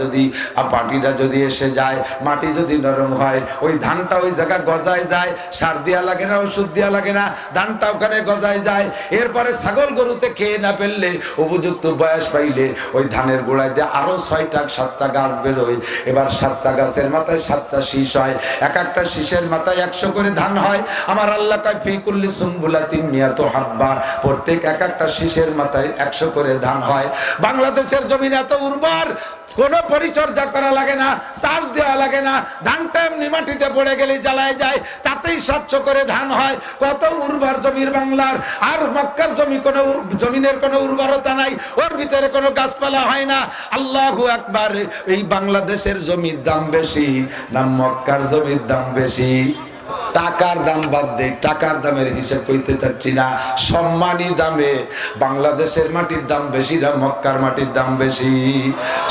যদি এসে যায়, মাটি যদি নরম হয়, ওই ধানটা ওই জায়গা গজায় যায়, সার দেওয়া লাগে না, ওষুধ দেওয়া লাগে না, ধানটা ওখানে গজায় যায়। এরপরে ছাগল গরুতে খেয়ে না ফেললে, উপযুক্ত বয়স পাইলে ওই ধানের গোড়ায় দিয়ে আরো 6টা-7টা গাছ বেরোয়। এবার 7টা গাছের মাথায় 7টা শীষ হয়, এক একটা শীষের মাথায় 100 করে ধান হয়। আমার আল্লাহ কয় ফি কুল্লি সুম্বুলাতিন মিয়াতু হাব্বা, প্রত্যেক এক একটা শীষের মাথায় 100 করে ধান হয়। বাংলাদেশের জমিন এত উর্বর, কোনো পরিচর্যা করা লাগে না, চাষ দেওয়া লাগে না, ধানটা এমনি মাটিতে পড়ে গেলে জ্বালায় যায়, তাতেই 700 করে ধান হয়। কত উর্বর জমির বাংলার। আর মক্কার জমিনের কোনো উর্বরতা নাই, ওর ভিতরে কোনো গাছপালা হয় না। আল্লাহু আকবার। এই বাংলাদেশের জমির দাম বেশি না মক্কার জমির দাম বেশি? টাকার দাম বাদ দেই, টাকার দামের হিসাব কইতে চাচ্ছি না, সম্মানী দামে বাংলাদেশের মাটির দাম বেশি না মক্কার মাটির দাম বেশি?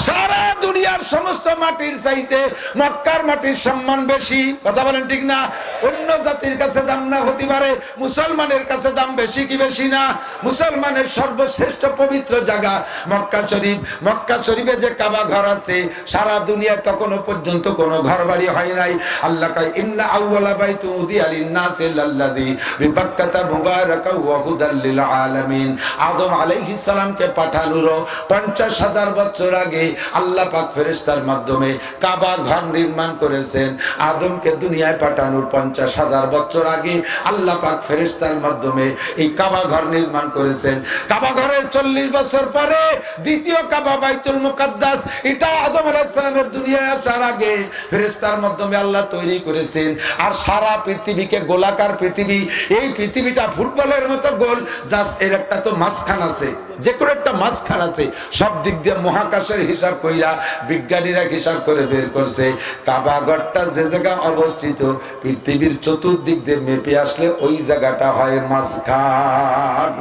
সারা দুনিয়ার সমস্ত মাটির চাইতে মক্কার মাটির সম্মান বেশি, কথা বলেন ঠিক না? অন্য জাতির কাছে দাম না হতে পারে, মুসলমানের কাছে দাম বেশি কি বেশি না? মুসলমানের সর্বশ্রেষ্ঠ পবিত্র জায়গা মক্কা শরীফ। মক্কা শরীফে যে কাবা ঘর আছে, সারা দুনিয়ায় তখনো পর্যন্ত কোনো ঘর বাড়ি হয় নাই। আল্লাহ কয় ইন্না আউওয়ালা বাইতু উদিয়া লিন-নাসি লাল্লাযী বিবাক্কাতা মুবারাকাও ওয়া হুদাল লিল আলামিন। আদম আলাইহিস সালামকে পাঠানোর 50,000 বছর আগে আল্লাহ পাক ফেরেশতার মাধ্যমে কাবা ঘর নির্মাণ করেছেন। আদমকে দুনিয়ায় পাঠানোর 50,000 বছর আগে আল্লাহ পাক ফেরেশতার মাধ্যমে এই কাবা ঘর নির্মাণ করেছেন। কাবা ঘরের 40 বছর পরে দ্বিতীয় কাবা বাইতুল মুকাদ্দাস, এটা আদম আলাইহিস সালামের দুনিয়ায় আসার আগে ফেরেশতার মাধ্যমে আল্লাহ তৈরি করেছেন। আর সারা পৃথিবীকে গোলাকার পৃথিবী, এই পৃথিবীটা ফুটবলের মতো গোল, জাস্ট এর একটা তো মাঝখান আছে, যে কোনো একটা মাঝখান আছে। সব দিক দিয়ে মহাকাশের হিসাব কইরা বিজ্ঞানীরা হিসাব করে বের করছে কাবা ঘরটা যে জায়গায় অবস্থিত পৃথিবীর চতুর্দিক দিয়ে মেপে আসলে ওই জায়গাটা হয় মাঝখান।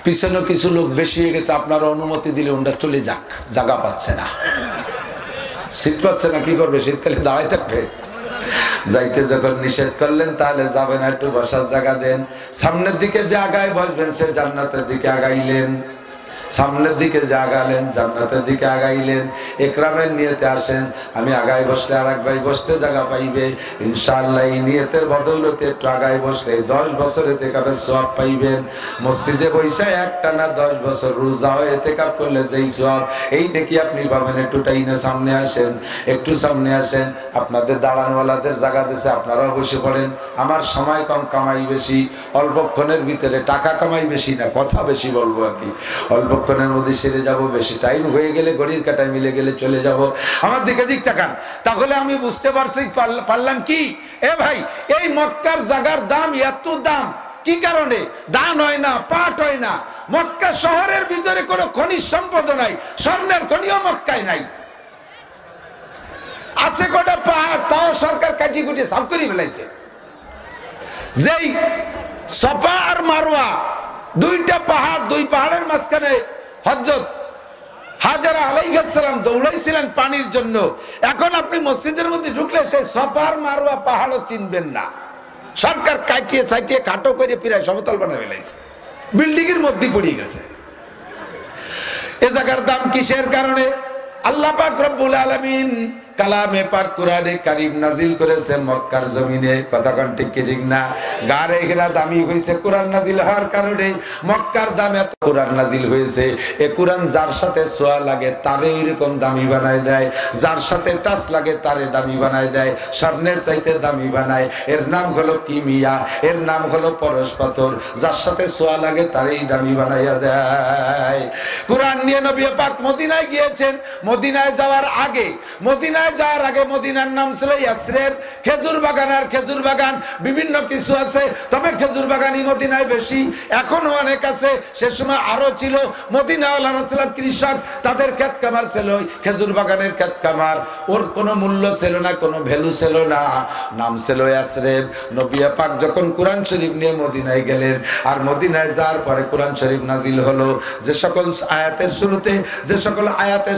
পিছনে কিছু লোক বেশি হয়ে গেছে, আপনারা অনুমতি দিলে ওটা চলে যাক, জায়গা পাচ্ছে না, শীত পাচ্ছে না, কি করবে? শীতকালে দাঁড়াই থাকবে। যাইতে যখন নিষেধ করলেন তাহলে যাবেন, একটু বসার জায়গা দেন। সামনের দিকে যে আগায় বসবেন সে জান্নাতের দিকে আগাইলেন, সামনের দিকে যে আগালেন জান্নাতের দিকে আগাইলেন। একরামের নিয়তে আসেন, আমি আগায় বসলে আর এক ভাই বসতে জায়গা পাইবে ইনশাআল্লাহ। এই নিয়তের বদৌলতে একটু আগায় বসলে 10 বছরে এতেকাফের সওয়াব পাইবেন। মসজিদে বৈশা একটানা 10 বছর রোজাও এতেকাফ করলে যেই সওয়াব, এই নাকি আপনি পাবেন। একটু টাইনে সামনে আসেন, একটু সামনে আসেন। আপনাদের দাঁড়ানওয়ালাদের জায়গা দিয়েছে, আপনারাও বসে পড়েন। আমার সময় কম, কামাই বেশি, অল্পক্ষণের ভিতরে টাকা কামাই বেশি না, কথা বেশি বলবো আর কি। অল্পক্ষণের মধ্যে সেরে যাব, বেশি টাইম হয়ে গেলে ঘড়ির কাঁটায় মিলে গেলে চলে যাব। আমার দিকে দিক তাকান, তাহলে আমি বুঝতে পারছি পারলাম কি, এ ভাই এই মক্কার জায়গার দাম এত দাম কি কারণে? দান হয় না, পাট হয় না। মক্কা শহরের ভিতরে কোনো খনিজ সম্পদ নাই, স্বর্ণের খনিও মক্কায় নাই। আছে কটা পাহাড়, তাও সরকার কাটি কুটি সাফ করে ফেলাইছে। যেই সফা আর মারওয়া দুইটা পাহাড়, দুই পাহাড়ের মাঝখানে হযরত হাজরা আলাইহিস সালাম দৌড়াইছিলেন পানির জন্য। এখন আপনি মসজিদের মধ্যে ঢুকলে সেই সফা আর মারওয়া পাহাড়ও চিনবেন না। সরকার কাটিয়ে সাইটিয়ে খাটো করে প্রায় সমতল বানায় ফেলাইছে, বিল্ডিং এর মধ্যে পড়ে গেছে। এ জায়গার দাম কিসের কারণে? আল্লাহ পাক রব্বুল আলামিন কালামে পাক কোরআনে কারীম নাজিল করেছে মক্কার জমিনে। কথা কোন ঠিক কি ঠিক না? গারে হিরা দামি হইছে কোরআন নাজিল হওয়ার কারণে। মক্কার দাম এত কোরআন নাজিল হয়েছে, এ কোরআন যার সাথে ছোঁয়া লাগে তারে এরকম দামি বানায় দেয়, যার সাথে টাচ লাগে তারে দামি বানায় দেয়, স্বর্ণের চাইতে দামি বানায়। এর নাম হলো কিমিয়া, এর নাম হলো পরশ পাথর। যার সাথে ছোঁয়া লাগে তারেই দামি বানাইয়া দেয়। কোরআন নিয়ে নবী পাক মদিনায় গিয়েছেন। মদিনায় যাওয়ার আগে, মদিনার নাম ছিল ইয়াসরিব। খেজুর বাগান আর খেজুর বাগান বিভিন্ন কিছু আছে, তবে খেজুর বাগানই মদিনায় বেশি, এখনো অনেক আছে। সে সময় আরো ছিল। মদিনাওয়ালারা ছিল কৃষক, তাদের ক্ষেত কামার ছিল খেজুর বাগানের ক্ষেত কামার। ওর কোনো মূল্য ছিল না, কোনো ভ্যালু ছিল না, নাম ছিল ইয়াসরিব। নবী পাক যখন কোরআন শরীফ নিয়ে মদিনায় গেলেন, আর মদিনায় যাওয়ার পরে কোরআন শরীফ নাজিল হলো। যে সকল আয়াতের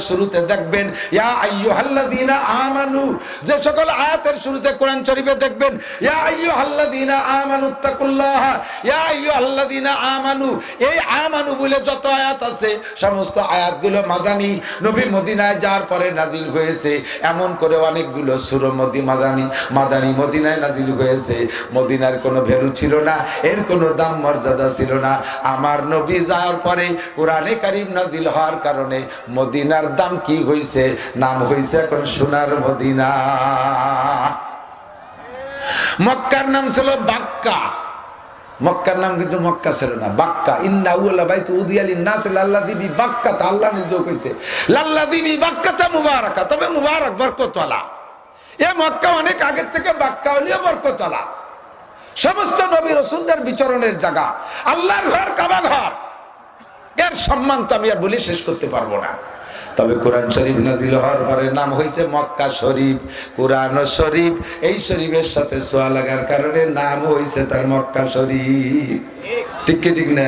শুরুতে দেখবেন ইয়া আইয়ুহাল্লাযীনা আমানু, যে সকল আয়াতের শুরুতে কোরআন শরীফে দেখবেন ইয়া আইয়ুহাল্লাযীনা আমানুত্তাকুল্লাহ, ইয়া আইয়ুহাল্লাযীনা আমানু, এই আমানু বলে যত আয়াত আছে সমস্ত আয়াতগুলো মাদানী। নবী মদিনায় যাওয়ার পরে নাজিল হয়েছে। এমন করে অনেকগুলো সূরা মাদানী মদিনায় নাজিল হয়েছে। মদিনার কোনো ভ্যালু ছিল না, এর কোনো দাম মর্যাদা ছিল না। আমার নবী যাওয়ার পরে কোরআনে কারীম নাজিল হওয়ার কারণে মদিনার দাম কি হয়েছে? নাম হয়েছে এখন সোনার মদিনা। মক্কার নাম ছিল বাক্কা, মক্কার নাম কিন্তু মক্কা ছিল না, বাক্কা। ইন্না আউওয়ালা বাইতু উদিয়া লিন-নাস লাল্লাযী বিবাক্কাতা, আল্লাহ নিজেও কইছে লাল্লাযী বিবাক্কাতা মুবারাকা, তবে মুবারক বরকতওয়ালা। এই মক্কা অনেক আগের থেকে বাক্কা হলিও বরকতওয়ালা। সমস্ত নবী রাসূলদের বিচরণের জায়গা, আল্লাহর ঘর কাবা ঘর। এর সম্মান তো আমি আর বলে শেষ করতে পারবো না। তবে কোরআন শরীফ নাজিল হওয়ার পরে নাম হয়েছে মক্কা শরীফ। কোরআন শরীফ, এই শরীফের সাথে ছোঁয়া লাগার কারণে নাম হয়েছে তার মক্কা শরীফ। ঠিক কি ঠিক না?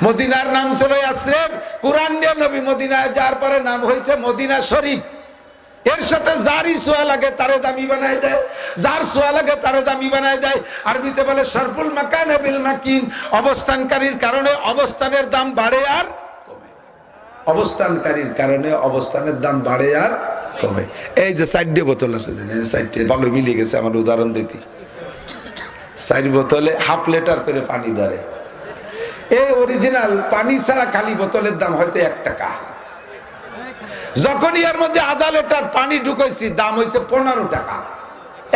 মদিনার নাম ছিল ইয়াসরিব, কুরআন দিয়ে নবী মদিনায় যাওয়ার পরে নাম হয়েছে মদিনা শরীফ। এর সাথে যারই সোয়া লাগে তারে দামি বানায় দেয়, যার সোয়া লাগে তারে দামি বানায় দেয়। আরবিতে বলে শরফুল মাকান বিল মাকিন, অবস্থানকারীর কারণে অবস্থানের দাম বাড়ে আর কমে। অবস্থানকারীর কারণে অবস্থানের দাম বাড়ে আর কমে। এই যে 4 বোতল আছে, 4 ভালো মিলে গেছে। আমার উদাহরণ দিতে, 4 বোতলে হাফ লিটার করে পানি ধরে। এই অরিজিনাল পানি ছাড়া খালি বোতলের দাম হয়তো 1 টাকা। যখনই এর মধ্যে আধা লিটার পানি ঢুকাইছি দাম হয়েছে 15 টাকা।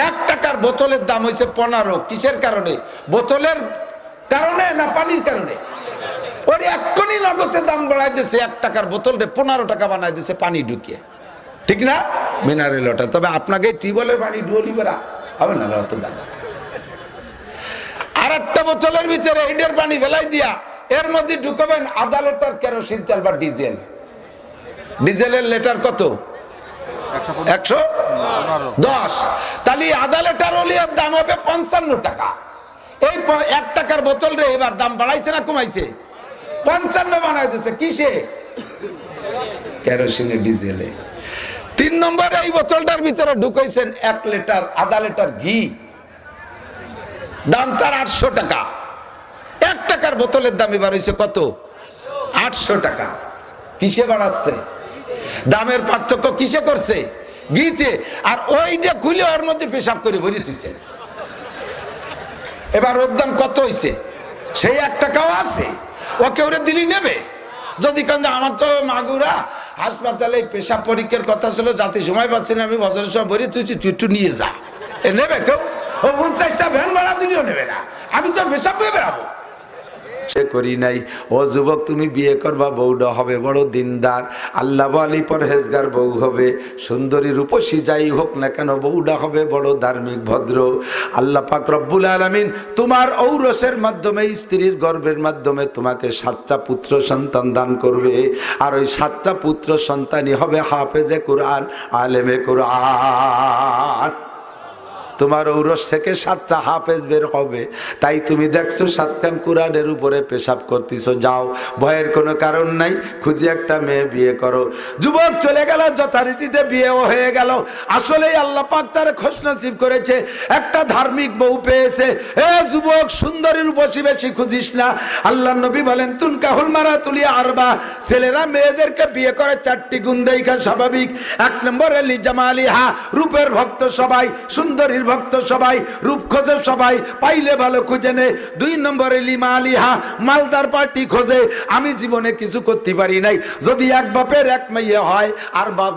1 টাকার বোতলের দাম হয়েছে 15। কিসের কারণে? বোতলের কারণে না পানির কারণে? ওর এক্ষুনি নগদে দাম বাড়াই দিয়েছে, 1 টাকার বোতলটা 15 টাকা বানাই দিয়েছে পানি ঢুকিয়ে, ঠিক না? Mineral water. তবে আপনাকে টিউবওয়েলের পানি ডুয়োলি বেড়া হবে না অত দাম। আর একটা বোতলের ভিতরে হিটের পানি ফেলাই দিয়া এর মধ্যে ঢুকাবেন আধা লিটার কেরোসিন তেল বা ডিজেল। ডিজেলের লিটার কত? 110। তাহলে আধা লিটার ওলিয়ার দাম হবে 55 টাকা। এই 1 টাকার বোতল রে এবার দাম বাড়াইছে না কমাইছে? 55 বানাই দিয়েছে। কিসে? কেরোসিনে, ডিজেলে। 3 নম্বরে এই বোতলটার ভিতরে ঢুকাইছেন 1 লিটার আধা লিটার ঘি, দাম তার 800 টাকা। 1 টাকার বোতলের দাম এবার হয়েছে কত? 800 টাকা। কিসে বাড়াচ্ছে? দামের পার্থক্য কিসে করছে? ঘিতে। আর ওইটা খুলে ওর মধ্যে পেশাব করে ভরে তুলছে। এবার ওর দাম কত হয়েছে? সেই 1 টাকাও আছে। ওকে ওরে দিলি নেবে? যদি কেন আমার তো মাগুরা হাসপাতালে পেশাব পরীক্ষার কথা ছিল, যাতে সময় পাচ্ছি না, আমি বছরের সব ভরে তুলছি, তুই একটু নিয়ে যা। এ নেবে কেউ? ও 50টা ভ্যান ভাড়া দিলেও নেবে না। আমি তো পেশাব হয়ে বেড়াবো। সে করি নাই। ও যুবক, তুমি বিয়ে করবা, বউটা হবে বড় দিনদার, আল্লাহ ওয়ালি পরহেজগার বউ হবে, সুন্দরী রূপসী যাই হোক না কেন বউটা হবে বড় ধার্মিক ভদ্র। আল্লাহ পাক রব্বুল আলামিন তোমার ঔরসের মাধ্যমে, স্ত্রীর গর্ভের মাধ্যমে তোমাকে 7টা পুত্র সন্তান দান করবে। আর ওই 7টা পুত্র সন্তানই হবে হাফেজে কুরআন, আলেমে কুরআন। তোমার ঔরস থেকে 7টা হাফেজ বের হবে। তাই তুমি দেখছো 7 খান কুরআনের উপরে পেশাব করতেছো, যাও, ভয়ের কোনো কারণ নাই, খুঁজে একটা মেয়ে বিয়ে করো। যুবক চলে গেল, যথারীতিতে বিয়েও হয়ে গেল। আসলেই আল্লাহ পাক তার খোশনসিব করেছে, একটা ধার্মিক বউ পেয়েছে। এ যুবক, সুন্দরী রূপসী বেশি খুঁজিস না। আল্লাহর নবী বলেন, তুনকাহুল মারাতুল আরবা, ছেলেরা মেয়েদেরকে বিয়ে করে 4টি গুণ দেখা স্বাভাবিক। 1 নম্বরে লিজামালিহা, রূপের ভক্ত সবাই, সুন্দরীর ভক্ত সবাই, রূপ খোঁজে সবাই, পাইলে ভালো খুঁজে নে। 2 নম্বরে লিমালিহা, মালদার পার্টি খোঁজে। আমি জীবনে কিছু করতে পারি নাই, যদি এক বাপের 1 মেয়ে হয় আর বাপ